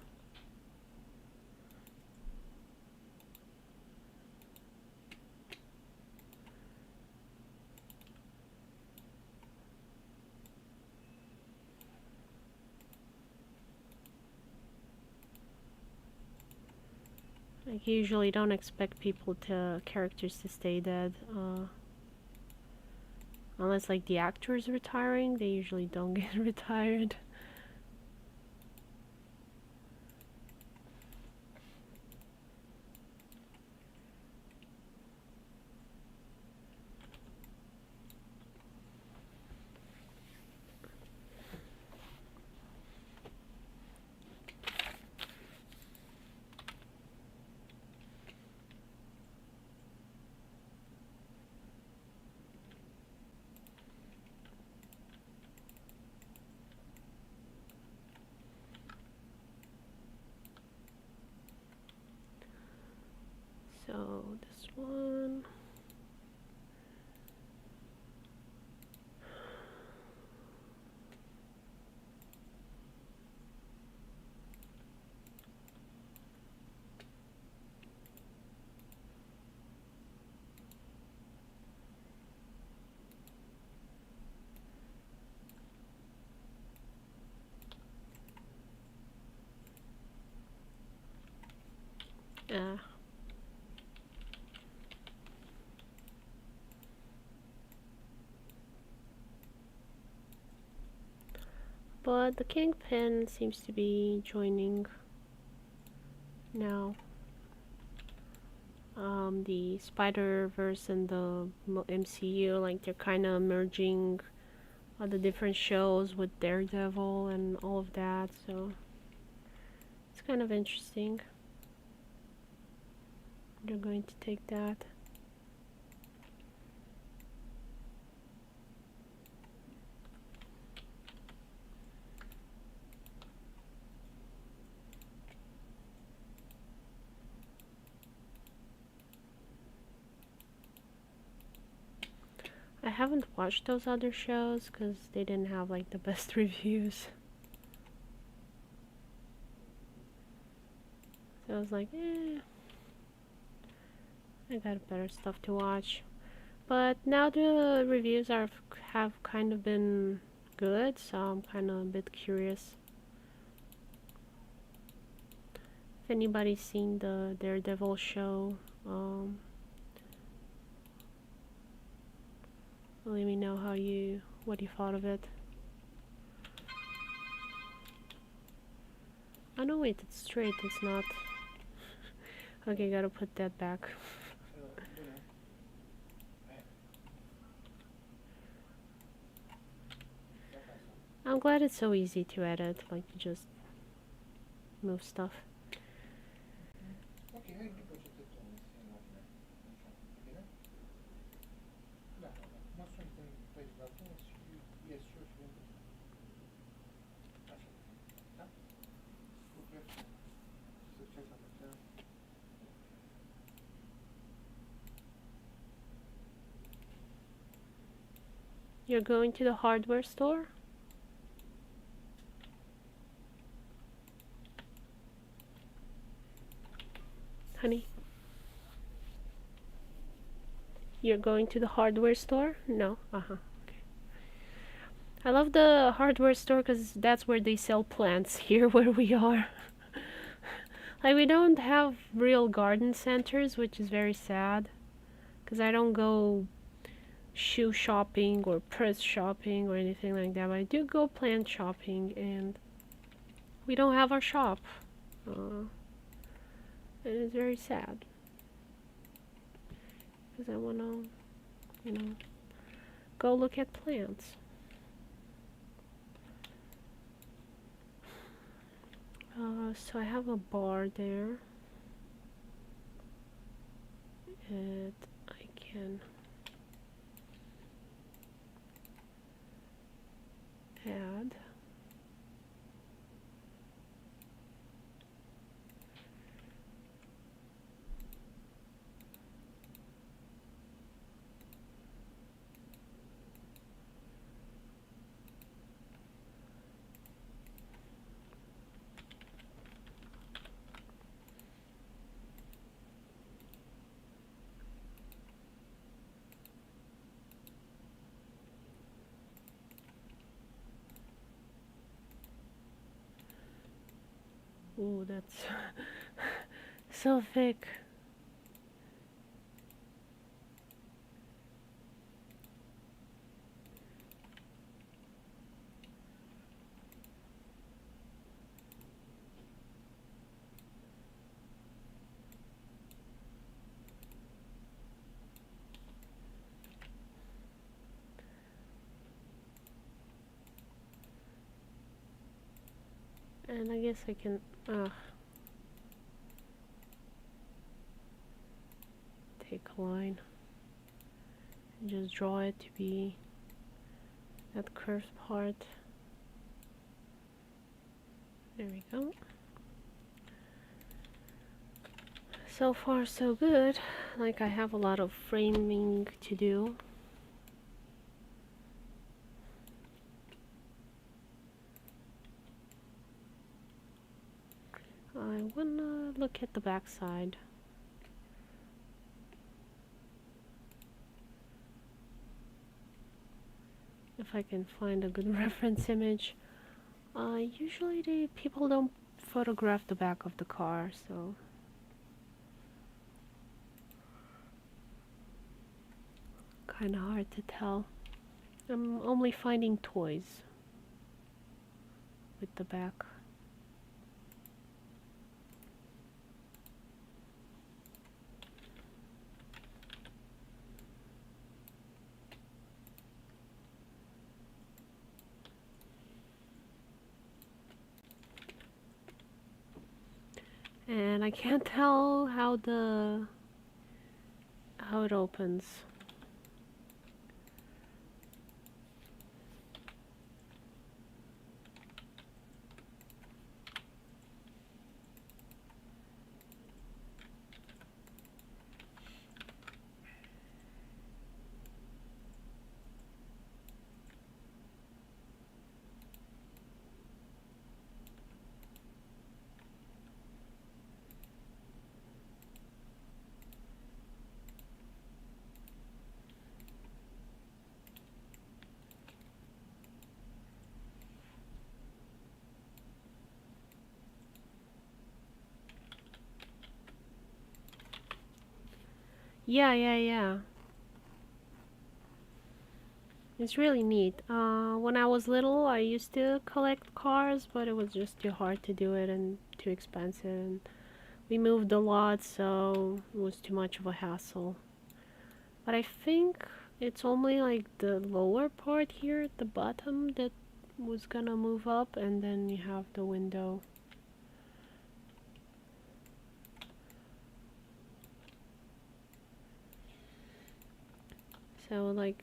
Like, you usually don't expect characters to stay dead. Unless, like, the actor's retiring, they usually don't get retired. So, this one. Uh, but the Kingpin seems to be joining now. The Spider-Verse and the MCU, like, they're kind of merging the different shows with Daredevil and all of that, so it's kind of interesting. They're going to take that. I haven't watched those other shows because they didn't have, like, the best reviews. So I was like, I got better stuff to watch. But now the reviews have kind of been good, so I'm kind of a bit curious. If anybody's seen the Daredevil show, let me know what you thought of it. Oh no, wait, it's straight, it's not. Okay, gotta put that back. I'm glad it's so easy to edit, like, you just move stuff. You're going to the hardware store? Honey? You're going to the hardware store? No? Uh-huh. Okay. I love the hardware store because that's where they sell plants here where we are. Like, we don't have real garden centers, which is very sad. Because I don't go shoe shopping or purse shopping or anything like that. But I do go plant shopping, and we don't have our shop. And it's very sad. Because I want to, go look at plants. So I have a bar there. And I can add. Ooh, that's so thick. And I guess I can take a line and just draw it to be that curved part. There we go. So far so good. Like, I have a lot of framing to do. I wanna look at the back side. If I can find a good reference image. Usually people don't photograph the back of the car, so kinda hard to tell. I'm only finding toys with the back. And I can't tell how it opens. Yeah. It's really neat. When I was little, I used to collect cars, but it was just too hard to do it and too expensive. And we moved a lot, so it was too much of a hassle. But I think it's only like the lower part here at the bottom that was gonna move up, and then you have the window. So like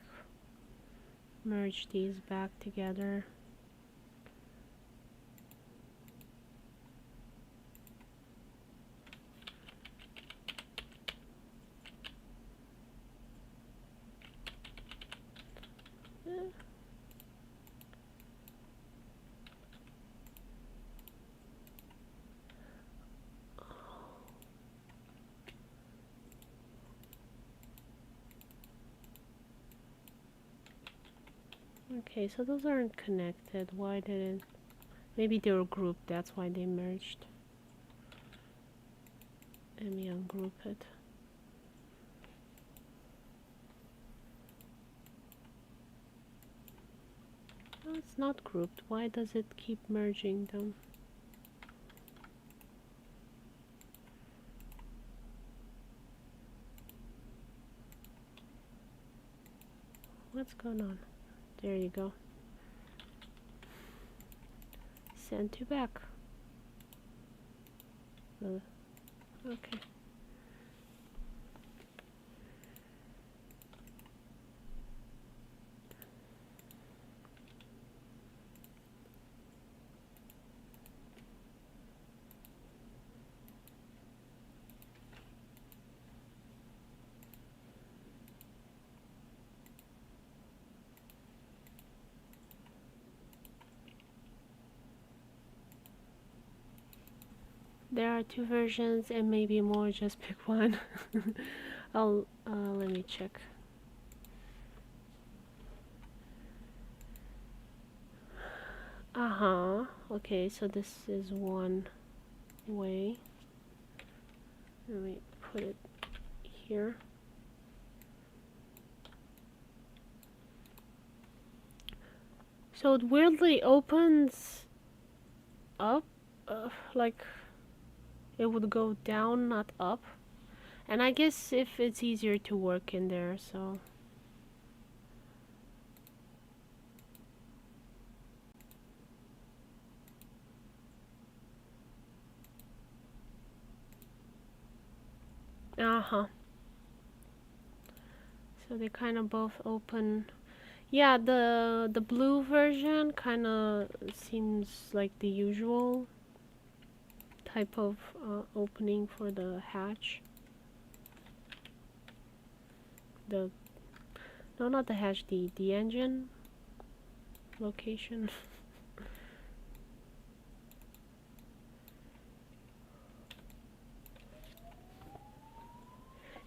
merge these back together. Okay, so those aren't connected. Why didn't... Maybe they were grouped, that's why they merged. Let me ungroup it. No, it's not grouped. Why does it keep merging them? What's going on? There you go. Send to back. Okay. There are two versions and maybe more, just pick one. I'll let me check. Okay, so this is one way. Let me put it here. So it weirdly opens up, like it would go down, not up. And I guess if it's easier to work in there, so... So they kind of both open. Yeah, the blue version kind of seems like the usual type of opening for the hatch. No, not the hatch, the engine location.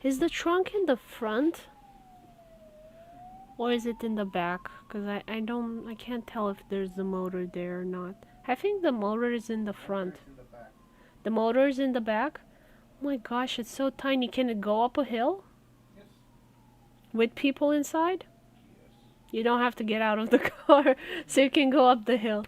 Is the trunk in the front? Or is it in the back? Because I can't tell if there's the motor there or not. I think the motor is in the front. In the back. The motor is in the back? Oh my gosh, it's so tiny. Can it go up a hill? Yes. With people inside? Yes. You don't have to get out of the car, so you can go up the hill.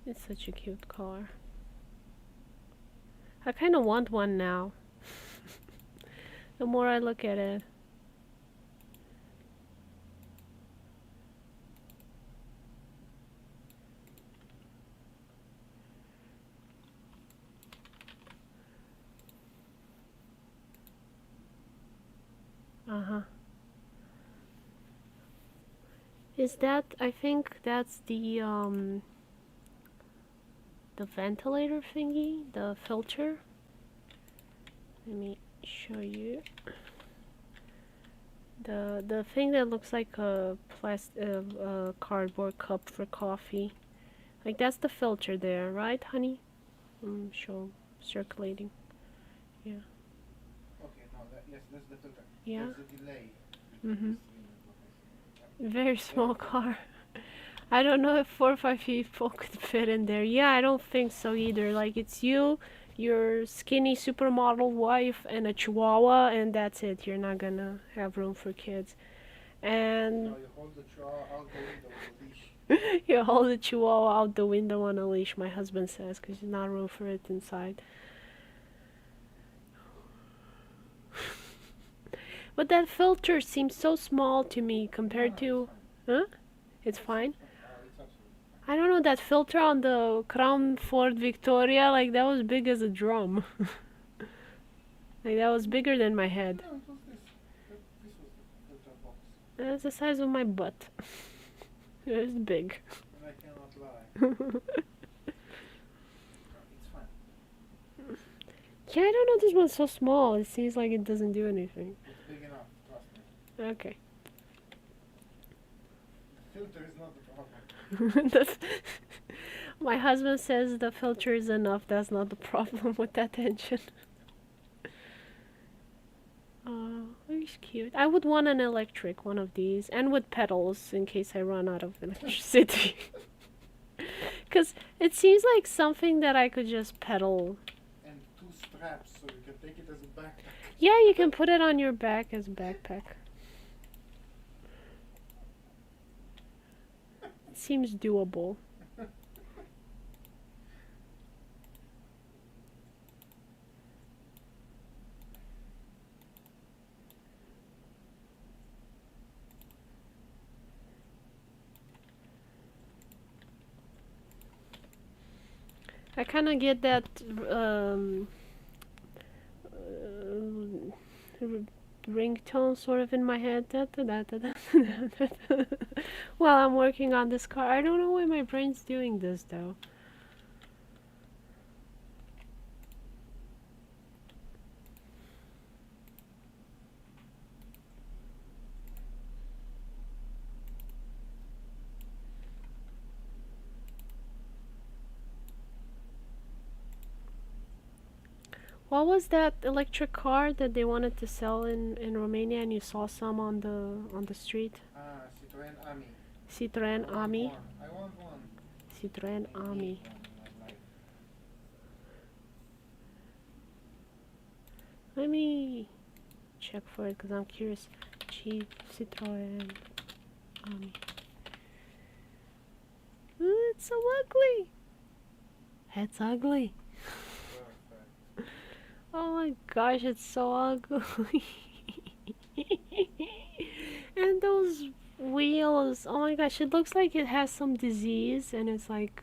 It's such a cute car. I kind of want one now. The more I look at it. Is that, I think that's the ventilator thingy, the filter. Let me show you. The thing that looks like a cardboard cup for coffee. Like that's the filter there, right, honey? Show circulating. Yeah. Okay, no, yes, that's the filter. Yeah. There's a delay. Very small car. I don't know if 4 or 5 people could fit in there. Yeah, I don't think so either. Like it's you, your skinny supermodel wife, and a chihuahua, and that's it. You're not gonna have room for kids. And No, you hold the chihuahua out the window with a leash. You hold the chihuahua out the window on a leash, my husband says, because there's not room for it inside. But that filter seems so small to me compared to... Huh? It's fine? I don't know, that filter on the Crown Ford Victoria, like, that was big as a drum. Like, that was bigger than my head. No, it was this. This was the filter box. That's the size of my butt. It's big. And I cannot lie. It's fine. Yeah, I don't know, this one's so small. It seems like it doesn't do anything. It's big enough, trust me. Okay. The filter is not the problem. That's my husband says the filter is enough. That's not the problem with that engine. Oh, he's cute. I would want an electric one of these, and with pedals in case I run out of electricity. Because it seems like something that I could just pedal. And 2 straps so you can take it as a backpack. Yeah, you can put it on your back as a backpack. It seems doable. I kind of get that ringtone sort of in my head. While I'm working on this car. I don't know why my brain's doing this though. What was that electric car that they wanted to sell in Romania and you saw some on the street? Citroën Ami. Citroën Ami. I want one. Citroën Ami. Let me check for it because I'm curious. Citroën Ami. Ooh, it's so ugly. It's ugly. Oh my gosh, it's so ugly. And those wheels, oh my gosh, it looks like it has some disease and it's like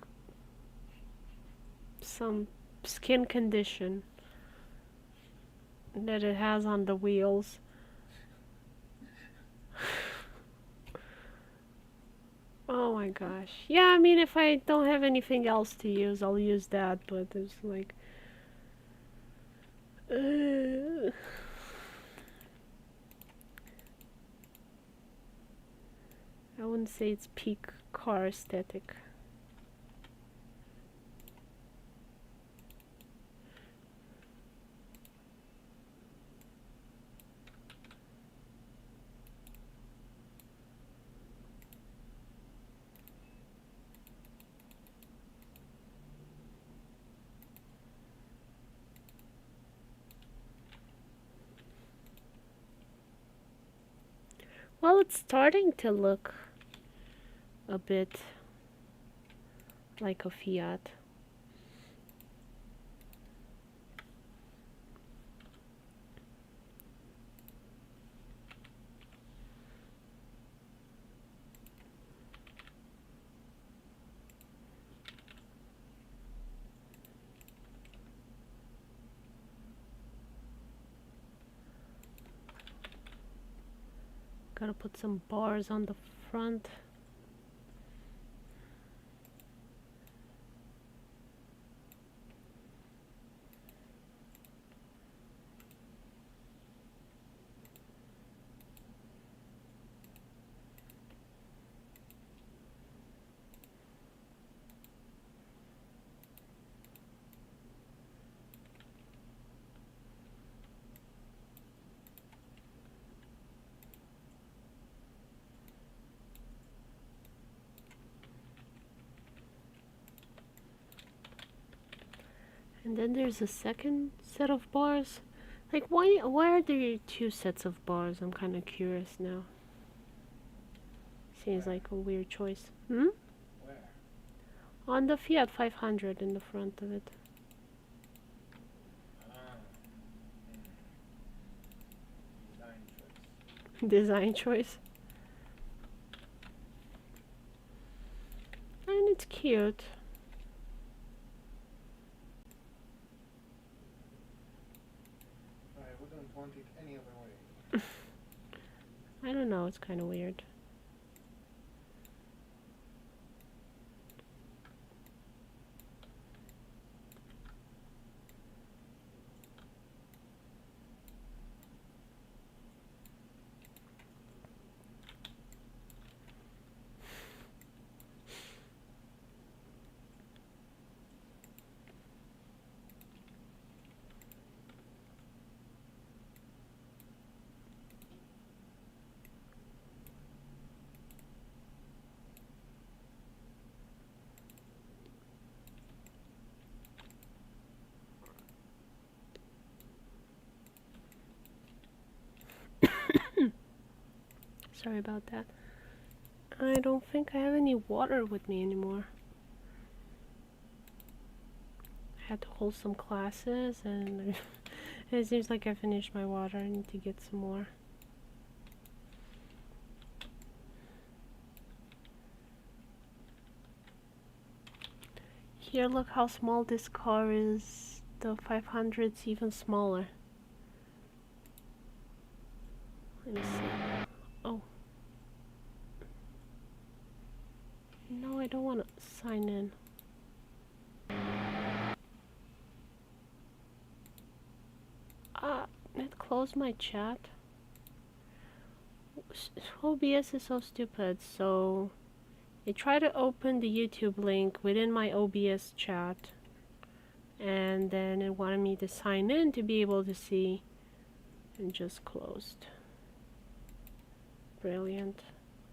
some skin condition that it has on the wheels. Oh my gosh. Yeah, I mean, if I don't have anything else to use, I'll use that, but it's like... I wouldn't say it's peak car aesthetic. Well, it's starting to look a bit like a Fiat. Gotta put some bars on the front. And then there's a second set of bars. Like, why are there 2 sets of bars? I'm kind of curious now. Seems like a weird choice. Hmm? On the Fiat 500 in the front of it. Ah. Design choice. Design choice. And it's cute. I wouldn't want it any other way. I don't know, it's kind of weird. Sorry about that. I don't think I have any water with me anymore. I had to hold some classes and it seems like I finished my water. I need to get some more. Here, look how small this car is. The 500's even smaller. Let me see. Oh. No, I don't want to sign in. It closed my chat. OBS is so stupid, so I try to open the YouTube link within my OBS chat, and then it wanted me to sign in to be able to see, and just closed. Brilliant.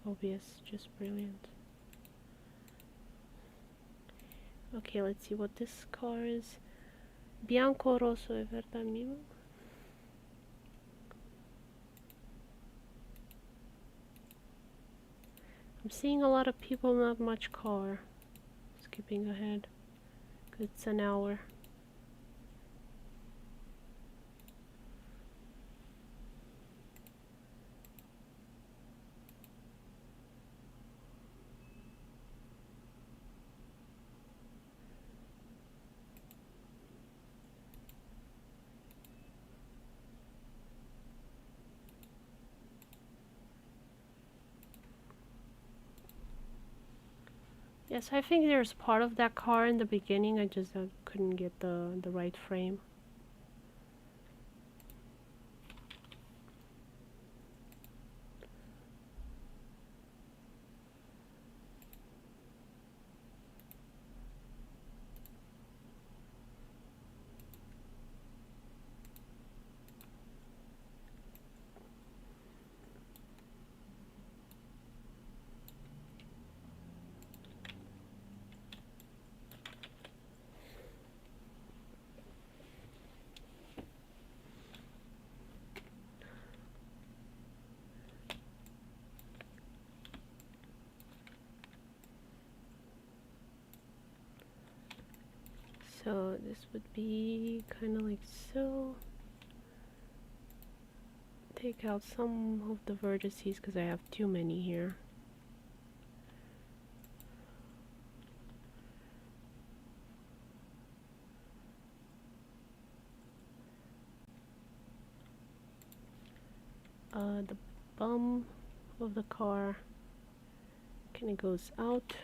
OBS, just brilliant. Okay, let's see what this car is. Bianco rosso e verde mimo. I'm seeing a lot of people, not much car. Skipping ahead. 'Cause it's an hour. Yes, I think there's part of that car in the beginning. I just couldn't get the right frame. So this would be kind of like so. Take out some of the vertices because I have too many here. The bum of the car kind of goes out.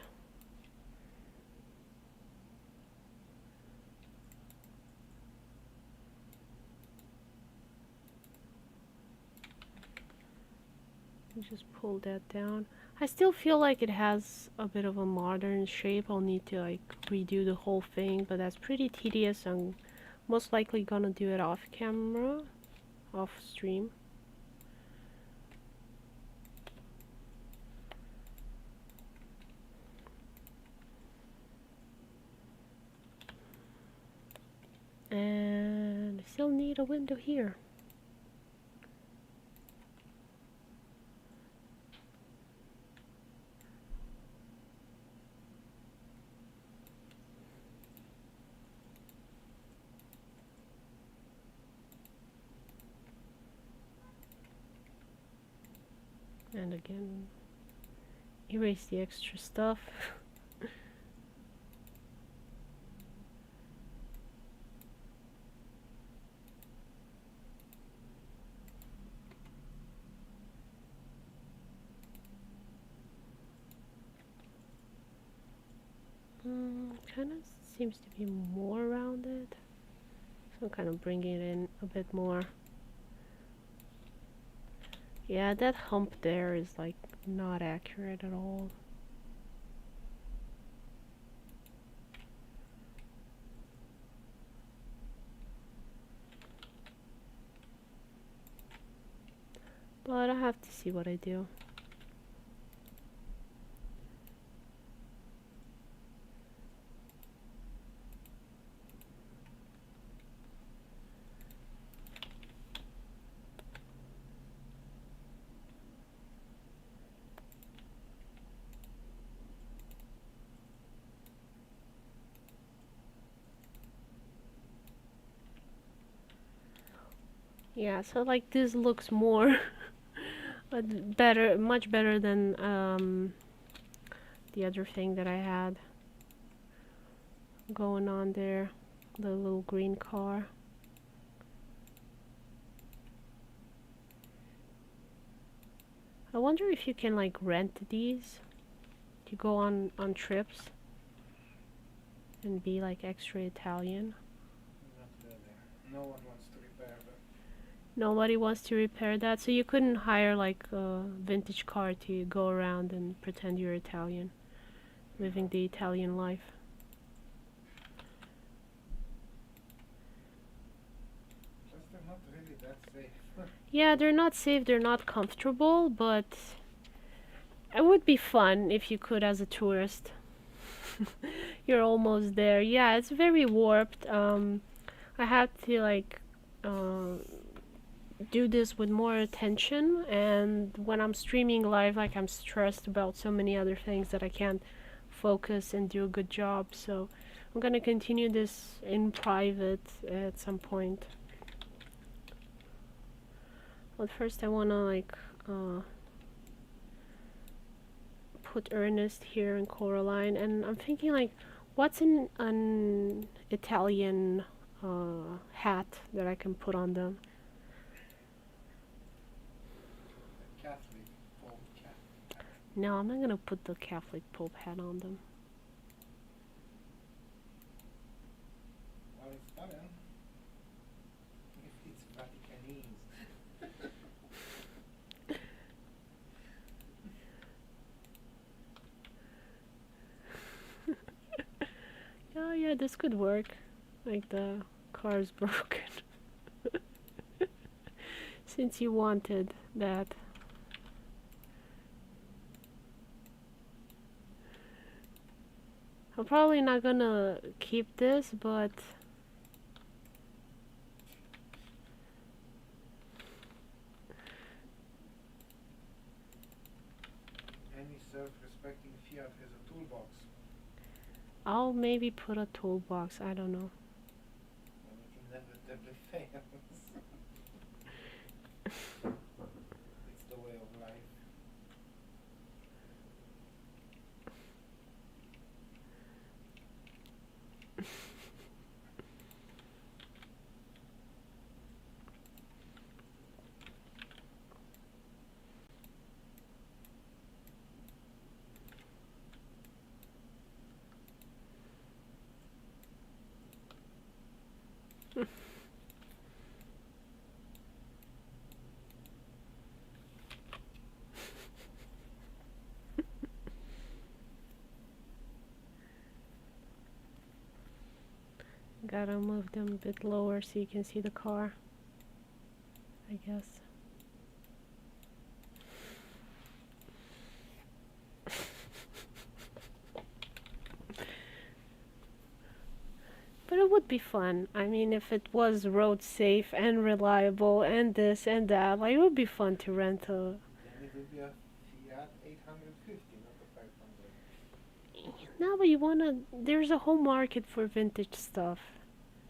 Just pull that down. I still feel like it has a bit of a modern shape. I'll need to like redo the whole thing, but that's pretty tedious. I'm most likely gonna do it off camera, off stream. And I still need a window here. And again, erase the extra stuff. Kind of seems to be more rounded. So I'm kind of bringing it in a bit more. Yeah, that hump there is like not accurate at all. But I have to see what I do. Yeah, so like this looks more better, much better than the other thing that I had going on there, the little green car. I wonder if you can like rent these to go on trips and be like extra Italian. Not really. No one wants to repair that. Nobody wants to repair that, so you couldn't hire like a vintage car to go around and pretend you're Italian, living the Italian life. Just they're not really that safe. Yeah, they're not safe, they're not comfortable, but it would be fun if you could as a tourist. You're almost there. Yeah, it's very warped. I have to like uh, do this with more attention, and when I'm streaming live, like I'm stressed about so many other things that I can't focus and do a good job. So I'm gonna continue this in private at some point. But first I wanna like put Ernest here in Coraline, and I'm thinking like, what's an Italian hat that I can put on them? Catholic Pope cat. No, I'm not gonna put the Catholic Pope hat on them. Well, it's Italian. If it's Vaticanese. Oh yeah, this could work. Like the car's broken. Since you wanted that. I'm probably not gonna keep this, but Any self-respecting Fiat has a toolbox. I'll maybe put a toolbox. I don't know. And it inevitably fails. It's the way of life. Gotta move them a bit lower so you can see the car, I guess. But it would be fun. I mean, if it was road safe and reliable and this and that, like it would be fun to rent a. Then it would be a Fiat 850, not a 500. No, but you wanna. There's a whole market for vintage stuff.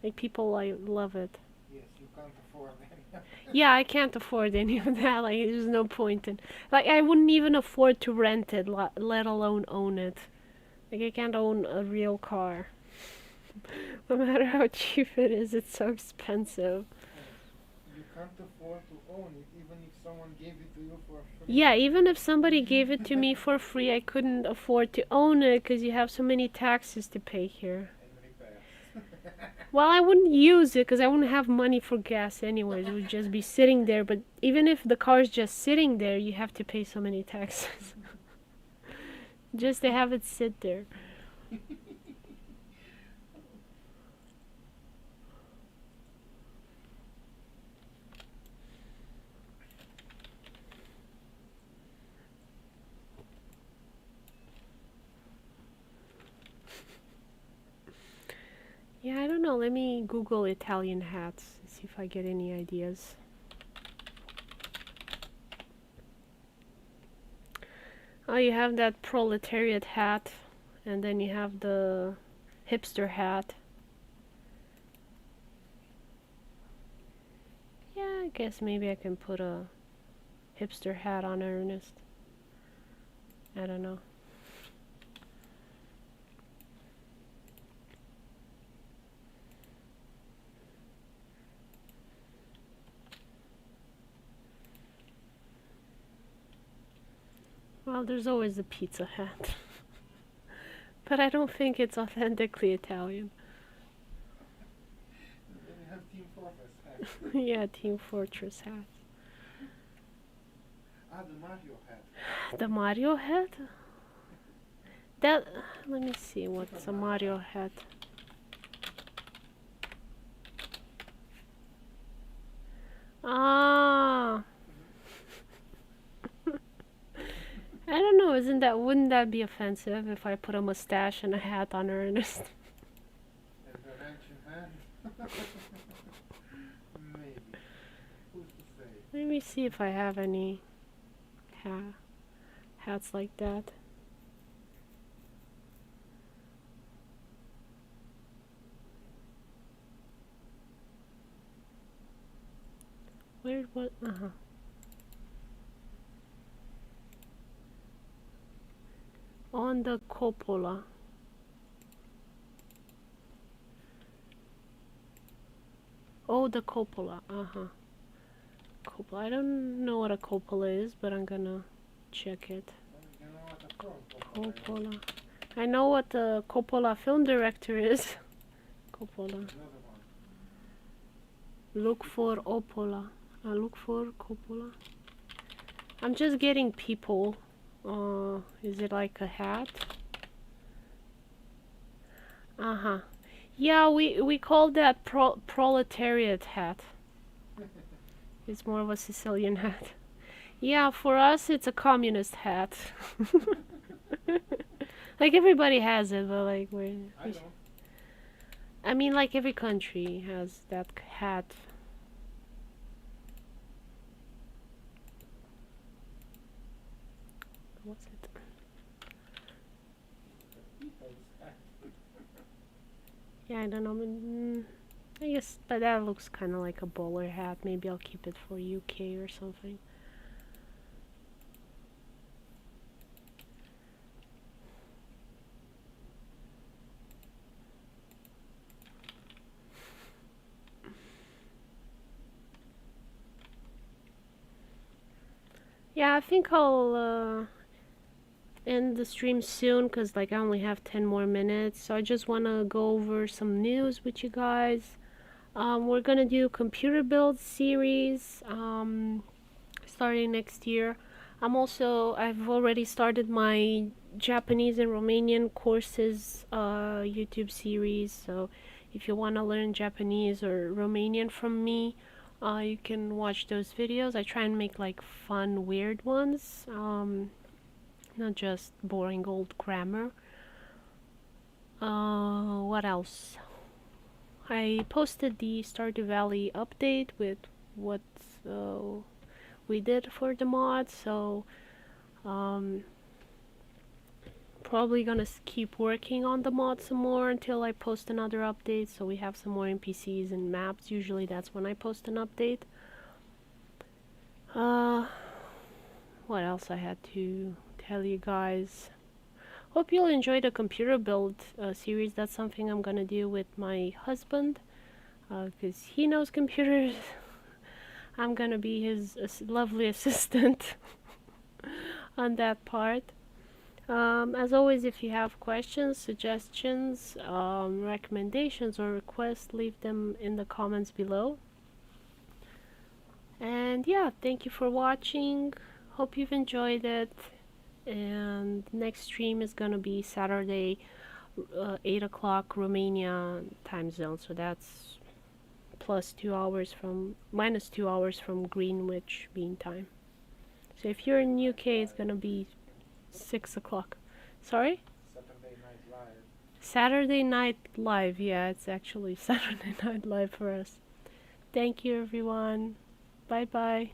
Like people like love it. Yes, you can't afford any. Yeah, I can't afford any of that. Like, there's no point in. Like, I wouldn't even afford to rent it, let alone own it. Like, I can't own a real car. No matter how cheap it is, it's so expensive. You can't afford to own it, even if someone gave it to you for free. Yeah, even if somebody gave it to me for free, I couldn't afford to own it because you have so many taxes to pay here. And repairs. Well, I wouldn't use it because I wouldn't have money for gas anyways. It would just be sitting there. But even if the car's just sitting there, you have to pay so many taxes just to have it sit there. Yeah, I don't know. Let me Google Italian hats, see if I get any ideas. Oh, you have that proletariat hat, and then you have the hipster hat. Yeah, I guess maybe I can put a hipster hat on Ernest. I don't know. Well, there's always the pizza hat. But I don't think it's authentically Italian. Then you have Team Fortress hat. Yeah, Team Fortress hat. Ah, the Mario hat. The Mario hat? That, let me see, what's a Mario hat? Ah, I don't know, wouldn't that be offensive if I put a mustache and a hat on Ernest? And the wrench in hand. Maybe. Who's to say? Let me see if I have any hats like that. What? On the cupola. Oh, the cupola. Cupola. I don't know what a cupola is, but I'm gonna check it. You know what a film Coppola. I know what the Coppola film director is. Coppola. Another one. Look for Oppola. Look for Coppola. I'm just getting people. Is it like a hat? Yeah, we call that proletariat hat. It's more of a Sicilian hat. Yeah, for us it's a communist hat. Like everybody has it, but like I don't. I mean, like every country has that hat. What's it? Yeah, I don't know. I guess, but that looks kind of like a bowler hat. Maybe I'll keep it for UK or something. Yeah, I think I'll end the stream soon because like I only have 10 more minutes. So I just want to go over some news with you guys. We're gonna do computer build series starting next year. I've already started my Japanese and Romanian courses YouTube series. So if you want to learn Japanese or Romanian from me, you can watch those videos. I try and make like fun, weird ones, not just boring old grammar. What else? I posted the Stardew Valley update with what we did for the mod, so Probably gonna keep working on the mod some more until I post another update, so we have some more NPCs and maps. Usually that's when I post an update. What else I had to tell you guys? Hope you'll enjoy the computer build series. That's something I'm gonna do with my husband, because he knows computers. I'm gonna be his lovely assistant on that part. As always, if you have questions, suggestions, recommendations, or requests, leave them in the comments below. And yeah, thank you for watching. Hope you've enjoyed it. And next stream is gonna be Saturday, 8 o'clock Romania time zone. So that's minus 2 hours from Greenwich Mean Time. So if you're in UK, it's gonna be 6 o'clock. Sorry? Saturday Night Live. Saturday Night Live. Yeah, it's actually Saturday Night Live for us. Thank you, everyone. Bye bye.